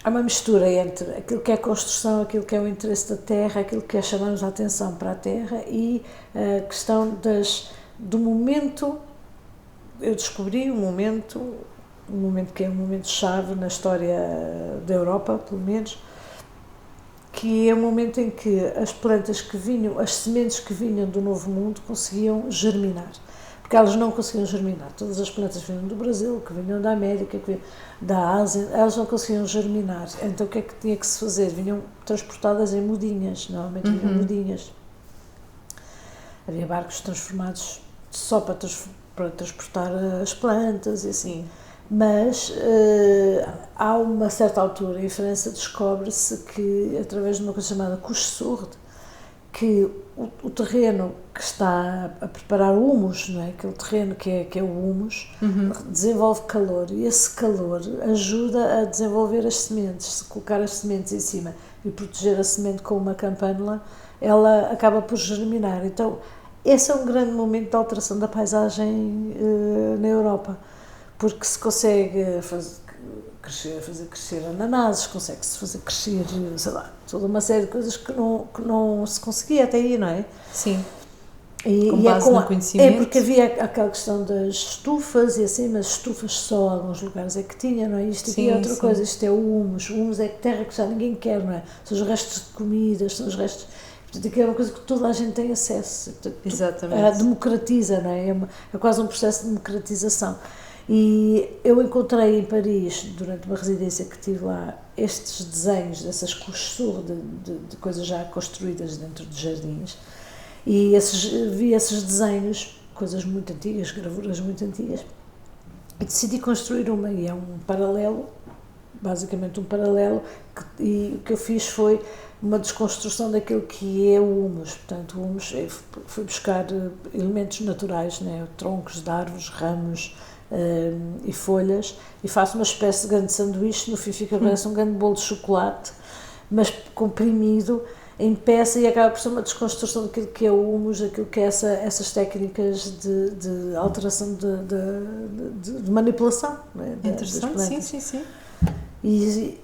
há uma mistura entre aquilo que é construção, aquilo que é o interesse da terra, aquilo que é chamarmos a atenção para a terra e a questão do momento. Eu descobri um momento que é um momento-chave na história da Europa, pelo menos, que é o momento em que as plantas as sementes que vinham do Novo Mundo conseguiam germinar. Porque elas não conseguiam germinar. Todas as plantas que vinham do Brasil, que vinham da América, que vinham da Ásia, elas não conseguiam germinar. Então o que é que tinha que se fazer? Vinham transportadas em mudinhas, normalmente vinham mudinhas. Havia barcos transformados só para transportar as plantas e assim. Mas há uma certa altura em França descobre-se que, através de uma coisa chamada couche-sourde, que o terreno que está a preparar o humus, não é? Aquele terreno que é o humus, desenvolve calor, e esse calor ajuda a desenvolver as sementes. Se colocar as sementes em cima e proteger a semente com uma campânula, ela acaba por germinar. Então, esse é um grande momento de alteração da paisagem na Europa, porque se consegue fazer crescer ananases, consegue-se fazer crescer, sei lá, toda uma série de coisas que não se conseguia até aí, não é? Sim. Com base no conhecimento. É porque havia aquela questão das estufas e assim, mas estufas só alguns lugares é que tinha, não é? Isto aqui é outra coisa, isto é o humus. O humus é terra que já ninguém quer, não é? São os restos de comidas, são os restos... Portanto, aqui é uma coisa que toda a gente tem acesso. Portanto, exatamente. Democratiza, não é? É quase um processo de democratização. E eu encontrei em Paris, durante uma residência que tive lá, estes desenhos dessas couches-sourde de coisas já construídas dentro de jardins, e vi esses desenhos, coisas muito antigas, gravuras muito antigas, e decidi construir uma, e é um paralelo, basicamente um paralelo, e o que eu fiz foi uma desconstrução daquilo que é o humus. Portanto, o humus, fui buscar elementos naturais, né? Troncos de árvores, ramos, e folhas, e faço uma espécie de grande sanduíche, no fim fica parece um grande bolo de chocolate, mas comprimido em peça, e acaba por ser uma desconstrução daquilo que é o humus, daquilo que é essas técnicas de alteração de manipulação, né? Interessante, sim. E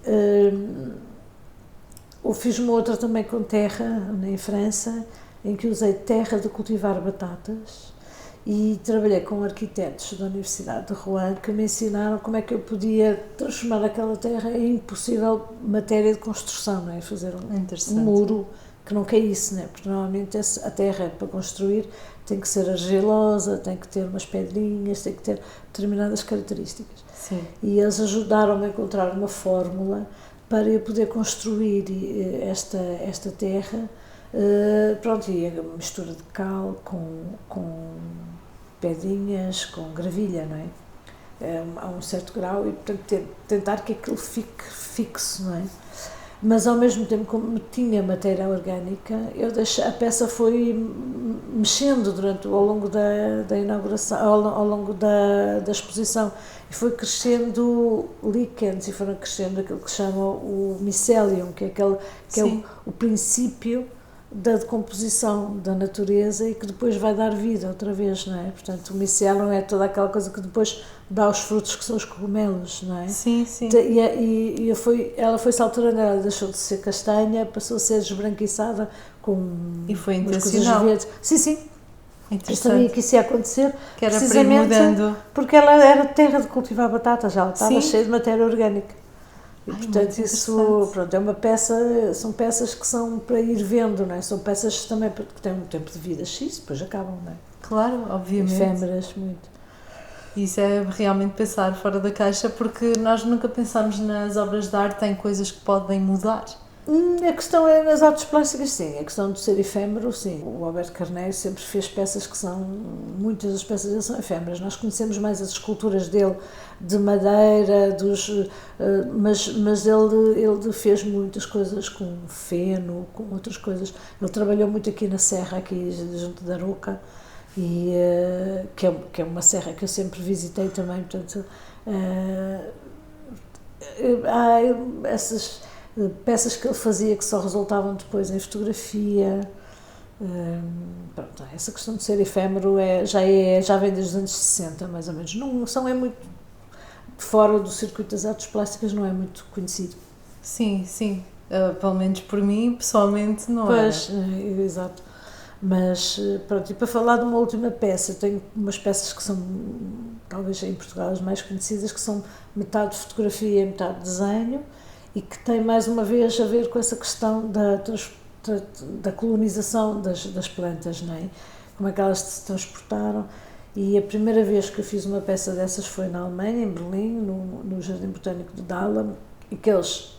eu fiz uma outra também com terra, em França, em que usei terra de cultivar batatas, e trabalhei com arquitetos da Universidade de Rouen que me ensinaram como é que eu podia transformar aquela terra em possível matéria de construção, não é? Fazer um muro que não caísse, não é? Porque normalmente a terra para construir tem que ser argilosa, tem que ter umas pedrinhas, tem que ter determinadas características. Sim. E eles ajudaram-me a encontrar uma fórmula para eu poder construir esta terra. Pronto, e a mistura de cal com pedrinhas, com gravilha, não é? A um certo grau, e portanto tentar que aquilo fique fixo, não é? Mas ao mesmo tempo, como tinha matéria orgânica, a peça foi mexendo ao longo da inauguração, ao longo da exposição, e foi crescendo líquens, e foram crescendo aquilo que se chama o micelium, que é o princípio da decomposição da natureza, e que depois vai dar vida outra vez, não é? Portanto, o micelium é toda aquela coisa que depois dá os frutos que são os cogumelos, não é? Sim. E ela foi-se alterando, ela deixou de ser castanha, passou a ser esbranquiçada com e foi intencional. Coisas verdes. Sim. Eu sabia que isso ia acontecer, que era precisamente porque ela era terra de cultivar batatas, já estava cheia de matéria orgânica. E, portanto, isso, pronto, é uma peça, são peças que são para ir vendo, não é? São peças também que têm um tempo de vida X, depois acabam, não é? Claro, obviamente. Efêmeras, muito. Isso é realmente pensar fora da caixa, porque nós nunca pensamos nas obras de arte em coisas que podem mudar. A questão é nas artes plásticas, sim. A questão de ser efêmero, sim. O Alberto Carneiro sempre fez peças que são... Muitas das peças dele são efêmeras. Nós conhecemos mais as esculturas dele de madeira, mas ele fez muitas coisas com feno, com outras coisas. Ele trabalhou muito aqui na serra, aqui junto da Aroca, e, que é uma serra que eu sempre visitei também. Portanto, há essas... peças que ele fazia que só resultavam depois em fotografia. Pronto, essa questão de ser efêmero já vem desde os anos 60, mais ou menos. É muito fora do circuito das artes plásticas, não é muito conhecido. Sim. Pelo menos por mim, pessoalmente, não é. Pois, exato. Mas, pronto, e para falar de uma última peça, tenho umas peças que são, talvez em Portugal, as mais conhecidas, que são metade fotografia e metade desenho, e que tem mais uma vez a ver com essa questão da colonização das plantas, não é? Como é que elas se transportaram. E a primeira vez que eu fiz uma peça dessas foi na Alemanha, em Berlim, no Jardim Botânico de Dahlem, e que eles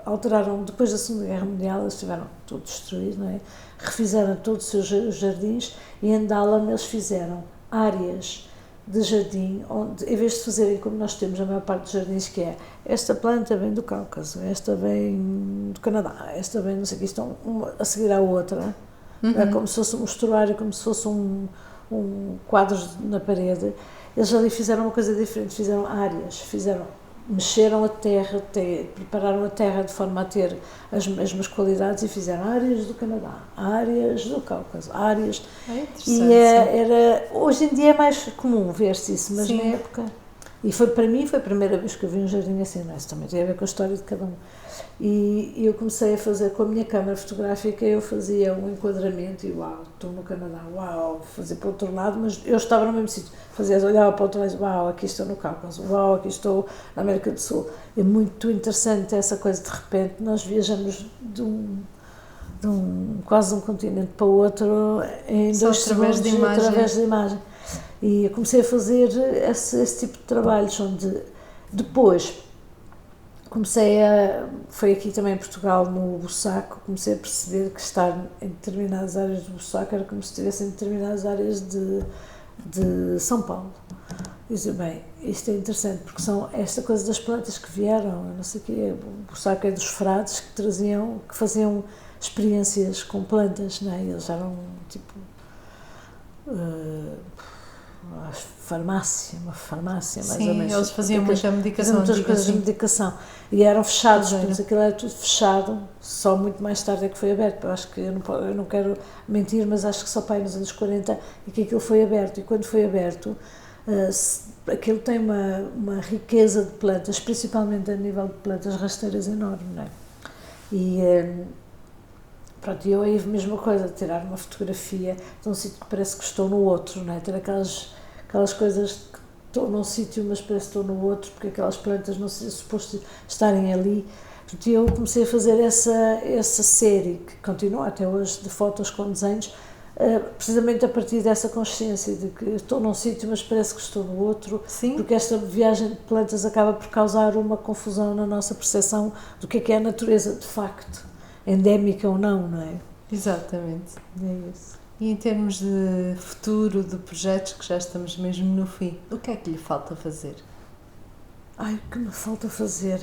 alteraram, depois da Segunda Guerra Mundial, eles tiveram tudo destruído, não é? Refizeram todos os seus jardins, e em Dahlem eles fizeram áreas de jardim, onde em vez de fazerem como nós temos a maior parte dos jardins, que é esta planta vem do Cáucaso, esta vem do Canadá, esta vem não sei o que, estão uma a seguir à outra, é como se fosse um mostruário, como se fosse um quadro na parede. Eles ali fizeram uma coisa diferente, fizeram áreas, mexeram a terra, prepararam a terra de forma a ter as mesmas qualidades e fizeram áreas do Canadá, áreas do Cáucaso, áreas. Hoje em dia é mais comum ver-se isso, mas na época. E para mim foi a primeira vez que eu vi um jardim assim, não é? Isso também tem a ver com a história de cada um. E eu comecei a fazer com a minha câmara fotográfica, eu fazia um enquadramento e uau, estou no Canadá, uau, fazia para o outro lado, mas eu estava no mesmo sítio, olhava para o outro lado, uau, aqui estou no Cáucaso, uau, aqui estou na América do Sul. É muito interessante essa coisa, de repente nós viajamos quase de um continente para o outro em 2 segundos, através de imagem. E eu comecei a fazer esse tipo de trabalhos, onde depois foi aqui também em Portugal, no Bussaco, comecei a perceber que estar em determinadas áreas do Bussaco era como se estivesse em determinadas áreas de São Paulo. E dizer, bem, isto é interessante, porque são esta coisa das plantas que vieram, eu não sei o quê, o Bussaco é dos frades que faziam experiências com plantas, não é? Eles eram tipo uma farmácia mais ou menos. Eles faziam muita medicação. Muitas coisas de medicação. E eram fechados, portanto, aquilo era tudo fechado, só muito mais tarde é que foi aberto. Eu acho que, eu não quero mentir, mas acho que só para aí nos anos 40 é que aquilo foi aberto. E quando foi aberto, aquilo tem uma riqueza de plantas, principalmente a nível de plantas rasteiras enorme, não é? E pronto, eu aí a mesma coisa, tirar uma fotografia de um sítio que parece que estou no outro, não é? Ter aquelas coisas que estou num sítio, mas parece que estou no outro, porque aquelas plantas não se suposto estarem ali. Portanto, eu comecei a fazer essa série, que continua até hoje, de fotos com desenhos, precisamente a partir dessa consciência de que estou num sítio, mas parece que estou no outro. Sim. Porque esta viagem de plantas acaba por causar uma confusão na nossa percepção do que é a natureza de facto, endémica ou não, não é? Exatamente. É isso. E em termos de futuro, de projetos, que já estamos mesmo no fim, o que é que lhe falta fazer? O que me falta fazer?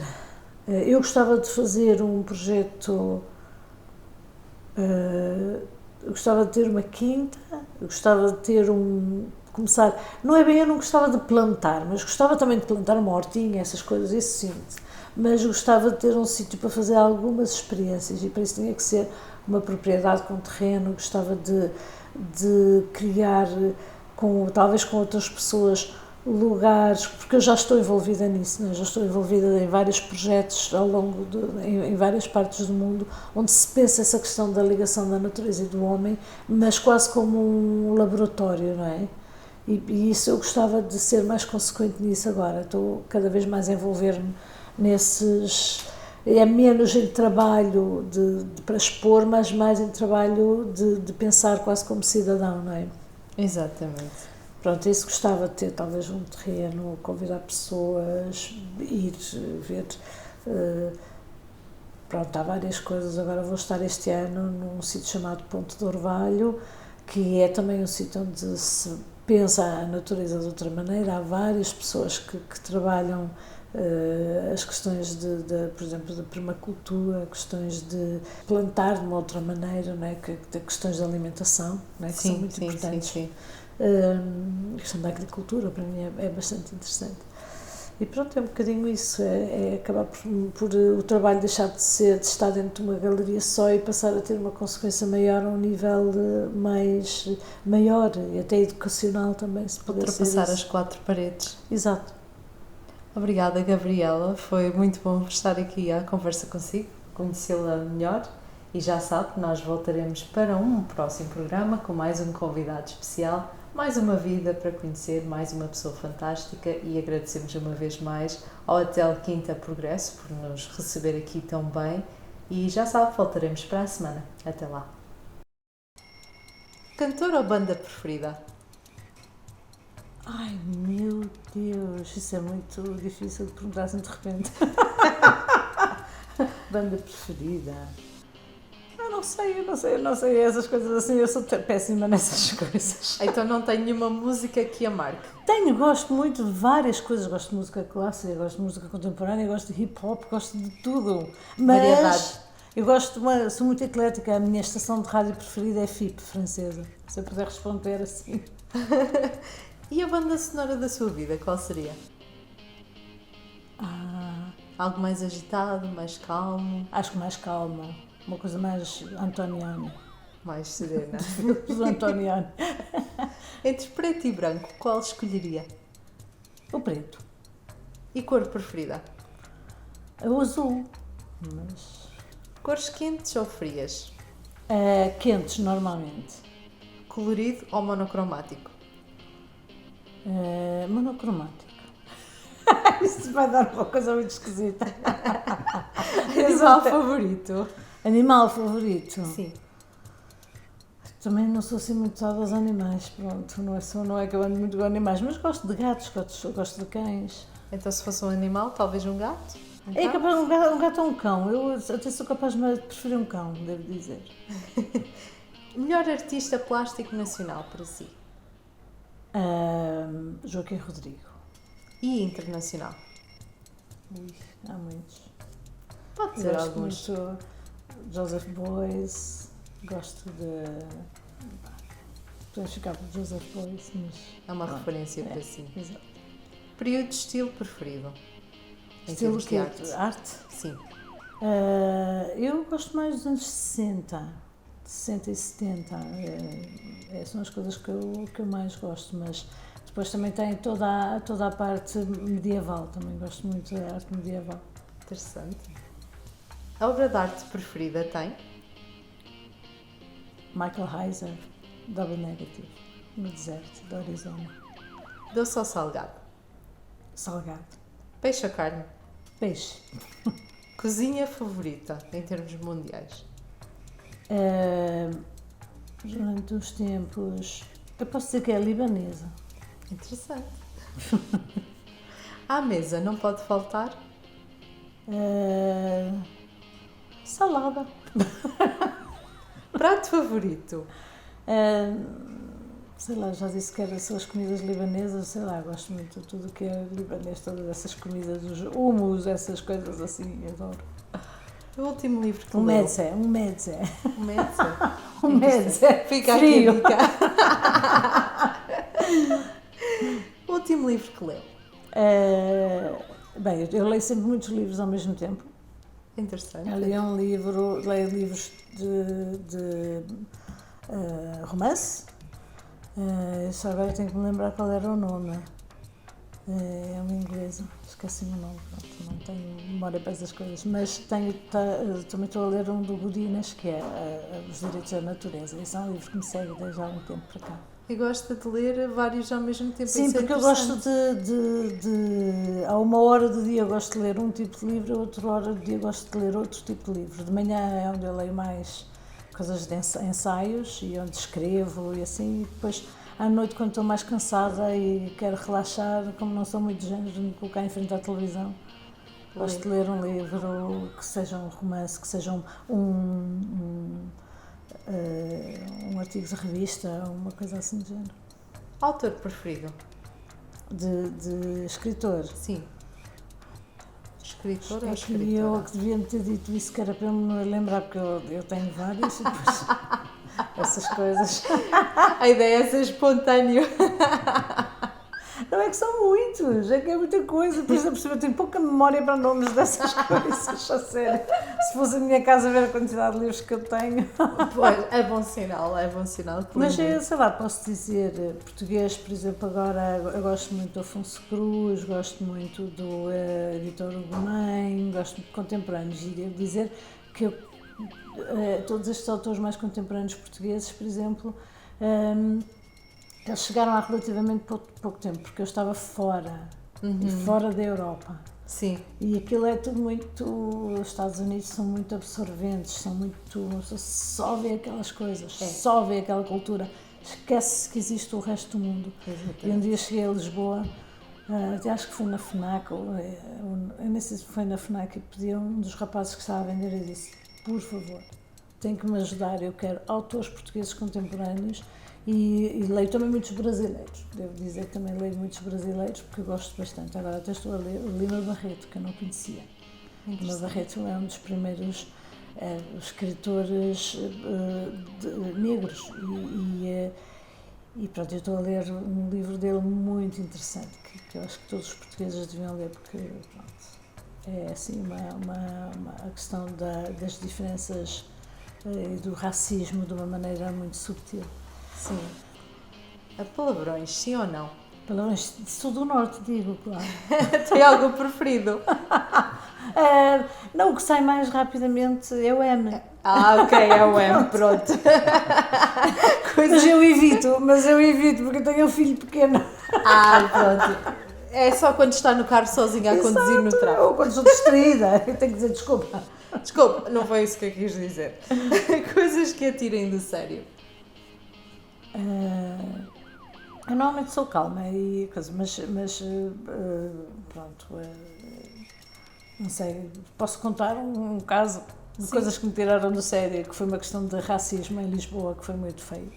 Eu gostava de fazer um projeto, eu gostava de ter uma quinta, eu gostava de ter começar, não é bem, eu não gostava de plantar, mas gostava também de plantar uma hortinha, essas coisas, isso sim, mas gostava de ter um sítio para fazer algumas experiências e para isso tinha que ser uma propriedade com terreno, gostava de criar, talvez com outras pessoas, lugares, porque eu já estou envolvida nisso, né? Já estou envolvida em vários projetos em várias partes do mundo, onde se pensa essa questão da ligação da natureza e do homem, mas quase como um laboratório, não é? E isso eu gostava de ser mais consequente nisso agora, estou cada vez mais a envolver-me nesses, é menos em trabalho para expor, mas mais em trabalho de pensar quase como cidadão, não é? Exatamente. Pronto, isso gostava de ter, talvez um terreno, convidar pessoas, ir ver, pronto, há várias coisas. Agora vou estar este ano num sítio chamado Ponte de Orvalho, que é também um sítio onde se pensa a natureza de outra maneira. Há várias pessoas que trabalham as questões por exemplo, da permacultura, questões de plantar de uma outra maneira, não é? Questões de alimentação, não é? Que são muito importantes. Sim. A questão da agricultura para mim é bastante interessante. E pronto, é um bocadinho isso, é acabar por o trabalho deixar de estar dentro de uma galeria só e passar a ter uma consequência maior a um nível maior e até educacional também, se puder ser ultrapassar isso. as 4 paredes. Exato. Obrigada, Gabriela, foi muito bom estar aqui à conversa consigo, conhecê-la melhor e já sabe, nós voltaremos para um próximo programa com mais um convidado especial, mais uma vida para conhecer, mais uma pessoa fantástica e agradecemos uma vez mais ao Hotel Quinta Progresso por nos receber aqui tão bem e já sabe, voltaremos para a semana. Até lá. Cantor ou banda preferida? Ai, meu Deus, isso é muito difícil de perguntar assim de repente. Banda preferida? eu não sei essas coisas assim, eu sou péssima nessas coisas. Então não tem nenhuma música que a marque. Gosto muito de várias coisas, gosto de música clássica, gosto de música contemporânea, gosto de hip hop, gosto de tudo. Variedade. Mas eu sou muito eclética, a minha estação de rádio preferida é FIP, francesa, se eu puder responder assim. E a banda sonora da sua vida, qual seria? Algo mais agitado, mais calmo, Acho que mais calma, uma coisa mais antoniana. mais serena? Os Antoniano. Entre preto e branco, qual escolheria? O preto. E cor preferida? O azul. Mas Cores quentes ou frias? quentes, normalmente. Colorido ou monocromático? Monocromático. Isso vai dar uma coisa muito esquisita. Animal favorito? Animal favorito? Sim. Também não sou assim muito dada aos animais, pronto, não é que eu ando muito com animais, mas gosto de gatos, gosto de cães. Então se fosse um animal, talvez um gato? É cão? capaz um gato ou um cão, eu até sou capaz de preferir um cão, devo dizer. Melhor artista plástico nacional para si? Joaquim Rodrigo. E internacional? Há muitos. Pode Eu ser gosto alguns. muito de Joseph Beuys, gosto de... Podemos ficar por Joseph Beuys, mas... É uma referência para si. Exato. Período de estilo preferido? Em Estilo termos de que arte? arte? Sim. Eu gosto mais dos anos 60 e 70, são as coisas que eu mais gosto, mas depois também tem toda a parte medieval, também gosto muito da arte medieval. Interessante. A obra de arte preferida tem? Michael Heiser, Double Negative, no deserto do Arizona. Doce ou salgado? Salgado. Peixe ou carne? Peixe. Cozinha favorita em termos mundiais? Durante os tempos, eu posso dizer que é libanesa. Interessante. À mesa não pode faltar? Salada. Prato favorito? Sei lá, já disse que são as comidas libanesas, sei lá, gosto muito de tudo que é libanês, todas essas comidas, os hummus, essas coisas assim, adoro. O último livro que Um leu? medze. Um medze? Um medze. Fica Frio. aqui a dica. O último livro que leu? Bem, eu leio sempre muitos livros ao mesmo tempo. Interessante. Eu leio livros de romance. Só agora tenho que me lembrar qual era o nome. É uma inglesa, esqueci-me o nome, pronto, não tenho memória para essas coisas, mas também estou a ler um do Gudinas, que é Os Direitos da Natureza. Esse é um livro que me segue desde há algum tempo para cá. E gosta de ler vários ao mesmo tempo? Sim, isso é porque eu gosto interessante. a uma hora do dia eu gosto de ler um tipo de livro, a outra hora do dia eu gosto de ler outro tipo de livro. De manhã é onde eu leio mais coisas de ensaios e onde escrevo e assim, e depois à noite, quando estou mais cansada e quero relaxar, como não sou muito de género de me colocar em frente à televisão, gosto de ler um livro que seja um romance, que seja um artigo de revista, uma coisa assim de género. Autor preferido? De escritor. Sim. Escritor ou É que escritora? eu que devia me ter dito isso, que era para eu me lembrar, porque eu tenho vários e depois essas coisas. A ideia é ser espontâneo. Não é que são muitos, é que é muita coisa. Por exemplo, eu tenho pouca memória para nomes dessas coisas, a sério. Se fosse a minha casa ver a quantidade de livros que eu tenho. Pois, é bom sinal, é bom sinal. Mas sei lá, posso dizer, português, por exemplo, agora eu gosto muito do Afonso Cruz, gosto muito do Vítor Hugo Mãe, gosto muito de contemporâneos e devo dizer que todos estes autores mais contemporâneos portugueses, por exemplo, eles chegaram há relativamente pouco tempo, porque eu estava fora da Europa. Sim. E aquilo é tudo muito. Os Estados Unidos são muito absorventes, são muito. Só vê aquelas coisas, só vê aquela cultura, esquece que existe o resto do mundo. Exatamente. E um dia cheguei a Lisboa, até acho que foi na FNAC, eu nem sei se foi na FNAC, e pedi a um dos rapazes que estava a vender e disse: por favor, tem que me ajudar. Eu quero autores portugueses contemporâneos e leio também muitos brasileiros. Devo dizer que também leio muitos brasileiros porque eu gosto bastante. Agora até estou a ler o Lima Barreto, que eu não conhecia. Lima Barreto é um dos primeiros escritores negros e pronto, eu estou a ler um livro dele muito interessante que eu acho que todos os portugueses deviam ler porque pronto, é assim a questão das diferenças e do racismo de uma maneira muito subtil. Sim. A palavrões, sim ou não? Palavrões, sou do norte, digo, claro. Tem algo preferido? Não, o que sai mais rapidamente é o M. Ok, é o M, pronto. Mas eu evito porque eu tenho um filho pequeno. Pronto. É só quando está no carro sozinha a conduzir no tráfego. Ou quando sou distraída, eu tenho que dizer desculpa. Desculpa, não foi isso que eu quis dizer. Coisas que a tirem do sério. Eu normalmente sou calma, mas pronto, não sei, posso contar um caso de coisas que me tiraram do sério, que foi uma questão de racismo em Lisboa, que foi muito feio.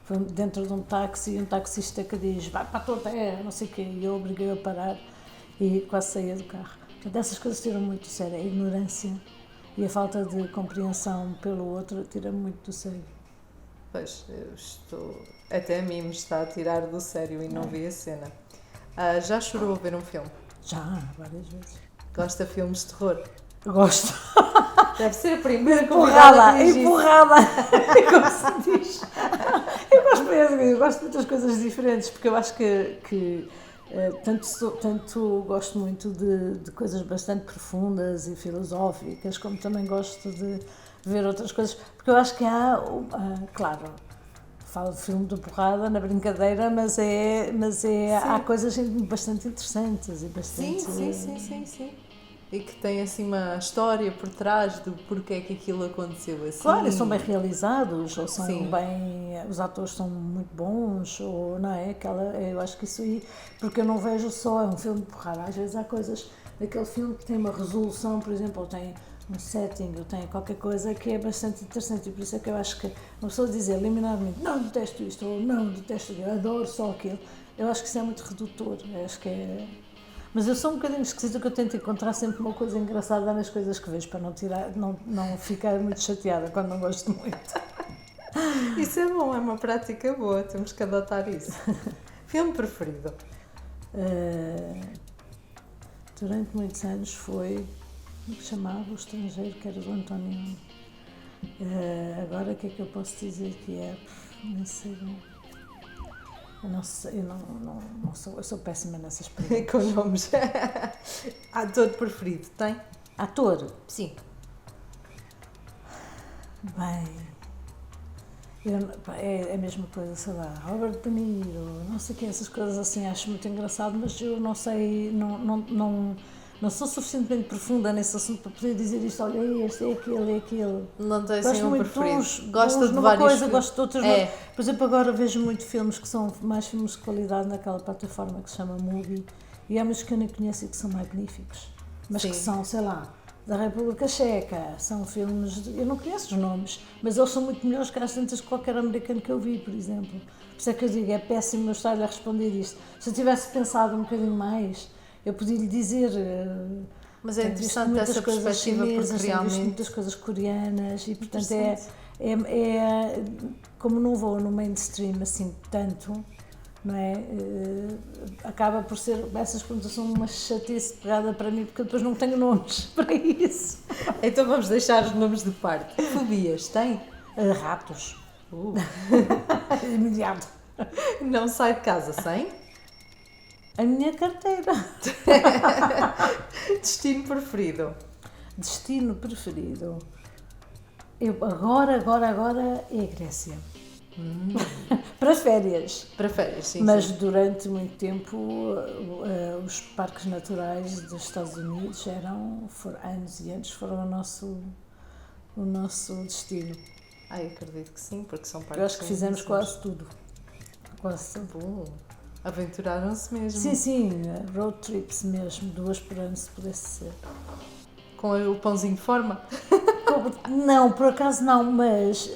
Foi dentro de um táxi e um taxista que diz, vai para a tua terra, não sei o quê, e eu obriguei-o a parar e quase saía do carro. Portanto, essas coisas tiram muito do sério, a ignorância e a falta de compreensão pelo outro tira muito do sério. Pois, eu estou... Até a mim me está a tirar do sério e não vi a cena. Já chorou a ver um filme? Já, várias vezes. Gosta de filmes de terror? Gosto. Deve ser a primeira convidada que diz empurrada, como se diz. Eu gosto de muitas coisas diferentes, porque eu acho que tanto gosto muito de coisas bastante profundas e filosóficas, como também gosto de ver outras coisas, porque eu acho que claro, falo de filme de porrada na brincadeira, mas há coisas bastante interessantes e bastante... Sim. E que tem assim uma história por trás do porquê é que aquilo aconteceu assim. Claro, são bem realizados, ou são Sim. os atores são muito bons, ou não é? Eu acho que isso aí, porque eu não vejo só, é um filme de porrada, às vezes há coisas daquele filme que tem uma resolução, por exemplo, ou tem um setting, ou tem qualquer coisa que é bastante interessante, e por isso é que eu acho que uma pessoa dizer liminarmente, não detesto isto, ou não detesto aquilo, adoro só aquilo, eu acho que isso é muito redutor, eu acho que é... Mas eu sou um bocadinho esquisita, que eu tento encontrar sempre uma coisa engraçada nas coisas que vejo, para não ficar muito chateada quando não gosto muito. Isso é bom, é uma prática boa, temos que adotar isso. Filme preferido? Durante muitos anos foi o que chamava O Estrangeiro, que era do Antonioni. Agora o que é que eu posso dizer que é? Nem sei bem. Eu não sei, eu sou péssima nessas perguntas. Com nomes. Ator preferido, tem? Ator? Sim. Bem, é a mesma coisa, sei lá, Robert De Niro, não sei o que, essas coisas assim, acho muito engraçado, mas eu não sei, não sou suficientemente profunda nesse assunto para poder dizer isto, olha, este é aquele. Não tem assim um preferido. Gosto de vários coisa, gosto de outros. É. Por exemplo, agora vejo muito filmes que são mais filmes de qualidade naquela plataforma que se chama Mubi, e há muitos que eu nem conheço e que são magníficos, mas que são, sei lá, da República Checa, são filmes, eu não conheço os nomes, mas eles são muito melhores que as tantas que qualquer americano que eu vi, por exemplo. Por isso é que eu digo, é péssimo eu estar-lhe a responder isto. Se eu tivesse pensado um bocadinho mais, eu podia lhe dizer, mas é interessante essa perspectiva, chinesas, porque realmente muitas coisas coreanas e portanto como não vou no mainstream assim tanto, não é? Acaba por ser, essas perguntas são uma chatice pegada para mim, porque eu depois não tenho nomes para isso. Então vamos deixar os nomes de parte. Fobias, tem? Ratos. Imediato. Não sai de casa sem? A minha carteira. Destino preferido? Destino preferido? Agora é a Grécia. Para férias. Para férias, sim. Mas sim. durante muito tempo os parques naturais dos Estados Unidos anos e anos foram o nosso destino. Acredito que sim, porque são parques. Eu acho que fizemos quase tudo. Quase tudo. Bom. Aventuraram-se mesmo. Sim, road trips mesmo, 2 por ano se pudesse ser. Com o pãozinho de forma? Não, por acaso não, mas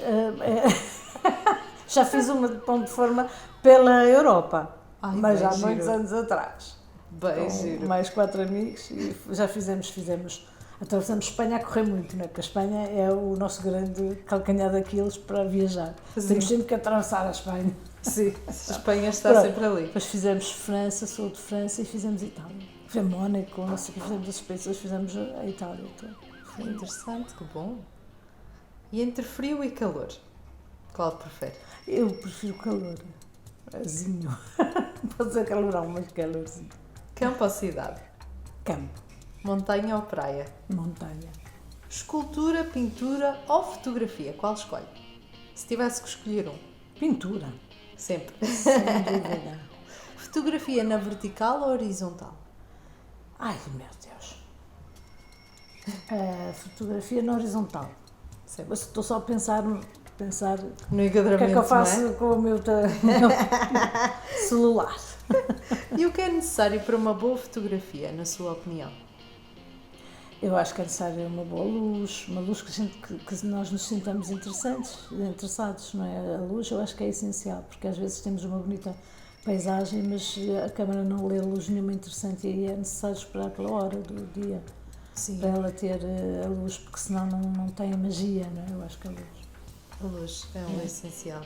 já fiz uma de pão de forma pela Europa, Ai, mas bem há muitos giro. anos atrás. Bem Com giro. mais 4 amigos e já fizemos. Atravessamos Espanha a correr muito, não é? Porque a Espanha é o nosso grande calcanhar daqueles para viajar. Sim. Temos sempre que atravessar a Espanha. Sim, a Espanha está Pronto. sempre ali. Depois fizemos França, sul de França e fizemos Itália. Fizemos Mónaco, não sei o que, fizemos esses países, fizemos a Itália toda. Que interessante, que bom. E entre frio e calor, qual prefere? Eu prefiro calor. Azinho. Pode ser calorão, mas calorzinho. Campo ou cidade? Campo, Montanha ou praia? montanha. Escultura, pintura ou fotografia? Qual escolhe? Se tivesse que escolher um. Pintura, Sempre. sem dúvida. Fotografia na vertical ou horizontal? Ai, meu Deus. A fotografia na horizontal. Sempre. Mas estou só a pensar No o que enquadramento, é que eu faço não é? com o meu celular. E o que é necessário para uma boa fotografia, na sua opinião? Eu acho que é necessário uma boa luz, uma luz que nós nos sintamos interessados, não é? A luz eu acho que é essencial, porque às vezes temos uma bonita paisagem, mas a câmara não lê luz nenhuma interessante e aí é necessário esperar pela hora do dia Sim. para ela ter a luz, porque senão não tem magia, não é? Eu acho que a luz. A luz é um essencial.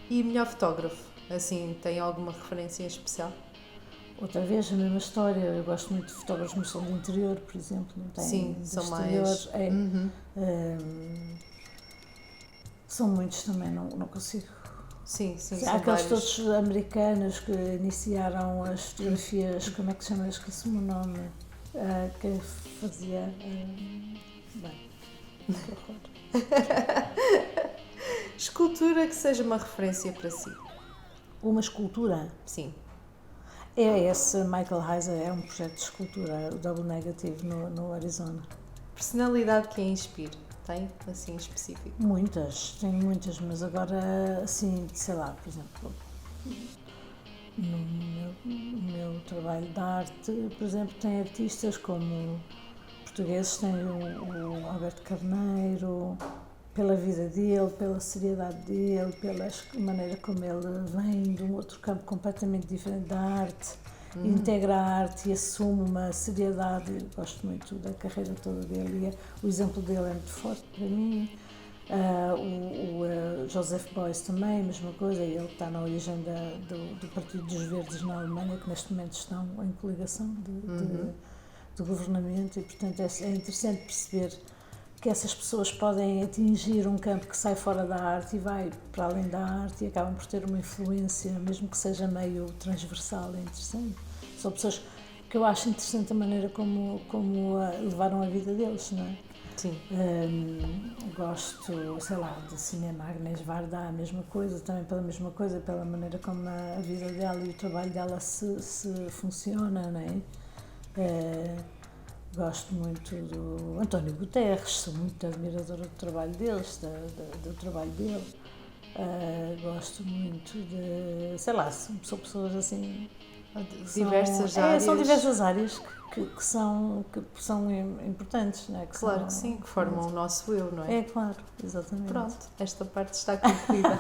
E melhor fotógrafo? Assim, tem alguma referência em especial? Outra vez, a mesma história, eu gosto muito de fotógrafos no som do interior, por exemplo, não tem? Sim, do são exterior, mais... é. Uhum. São muitos também, não consigo. Sim, sim, Há são aqueles vários. todos americanos que iniciaram as fotografias, como é que se chama? Esqueci-me o nome, que fazia. Bem, que horror. Escultura que seja uma referência para si? Uma escultura. Sim. É esse Michael Heiser, é um projeto de escultura, o Double Negative, no Arizona. Personalidade que a inspire? Tem, assim, específico? Tenho muitas, mas agora, assim, sei lá, por exemplo, no meu trabalho de arte, por exemplo, tem artistas como portugueses, tem o Alberto Carneiro, pela vida dele, pela seriedade dele, pela maneira como ele vem de um outro campo completamente diferente da arte, integra a arte e assume uma seriedade. Eu gosto muito da carreira toda dele e o exemplo dele é muito forte para mim. O Joseph Beuys também, a mesma coisa, ele está na origem do Partido dos Verdes na Alemanha, que neste momento estão em coligação de governamento e, portanto, é interessante perceber que essas pessoas podem atingir um campo que sai fora da arte e vai para além da arte e acabam por ter uma influência, mesmo que seja meio transversal, é interessante. São pessoas que eu acho interessante a maneira como levaram a vida deles, não é? Sim. Gosto, sei lá, de cinema, Agnès Varda, a mesma coisa, também pela mesma coisa, pela maneira como a vida dela e o trabalho dela se funciona, não é? Gosto muito do António Guterres, sou muito admiradora do trabalho deles, do trabalho dele. Gosto muito de, sei lá, são pessoas assim... Diversas áreas. São diversas áreas que são importantes, não é? Claro que sim, que formam o nosso eu, não é? É, claro, exatamente. Pronto, esta parte está concluída.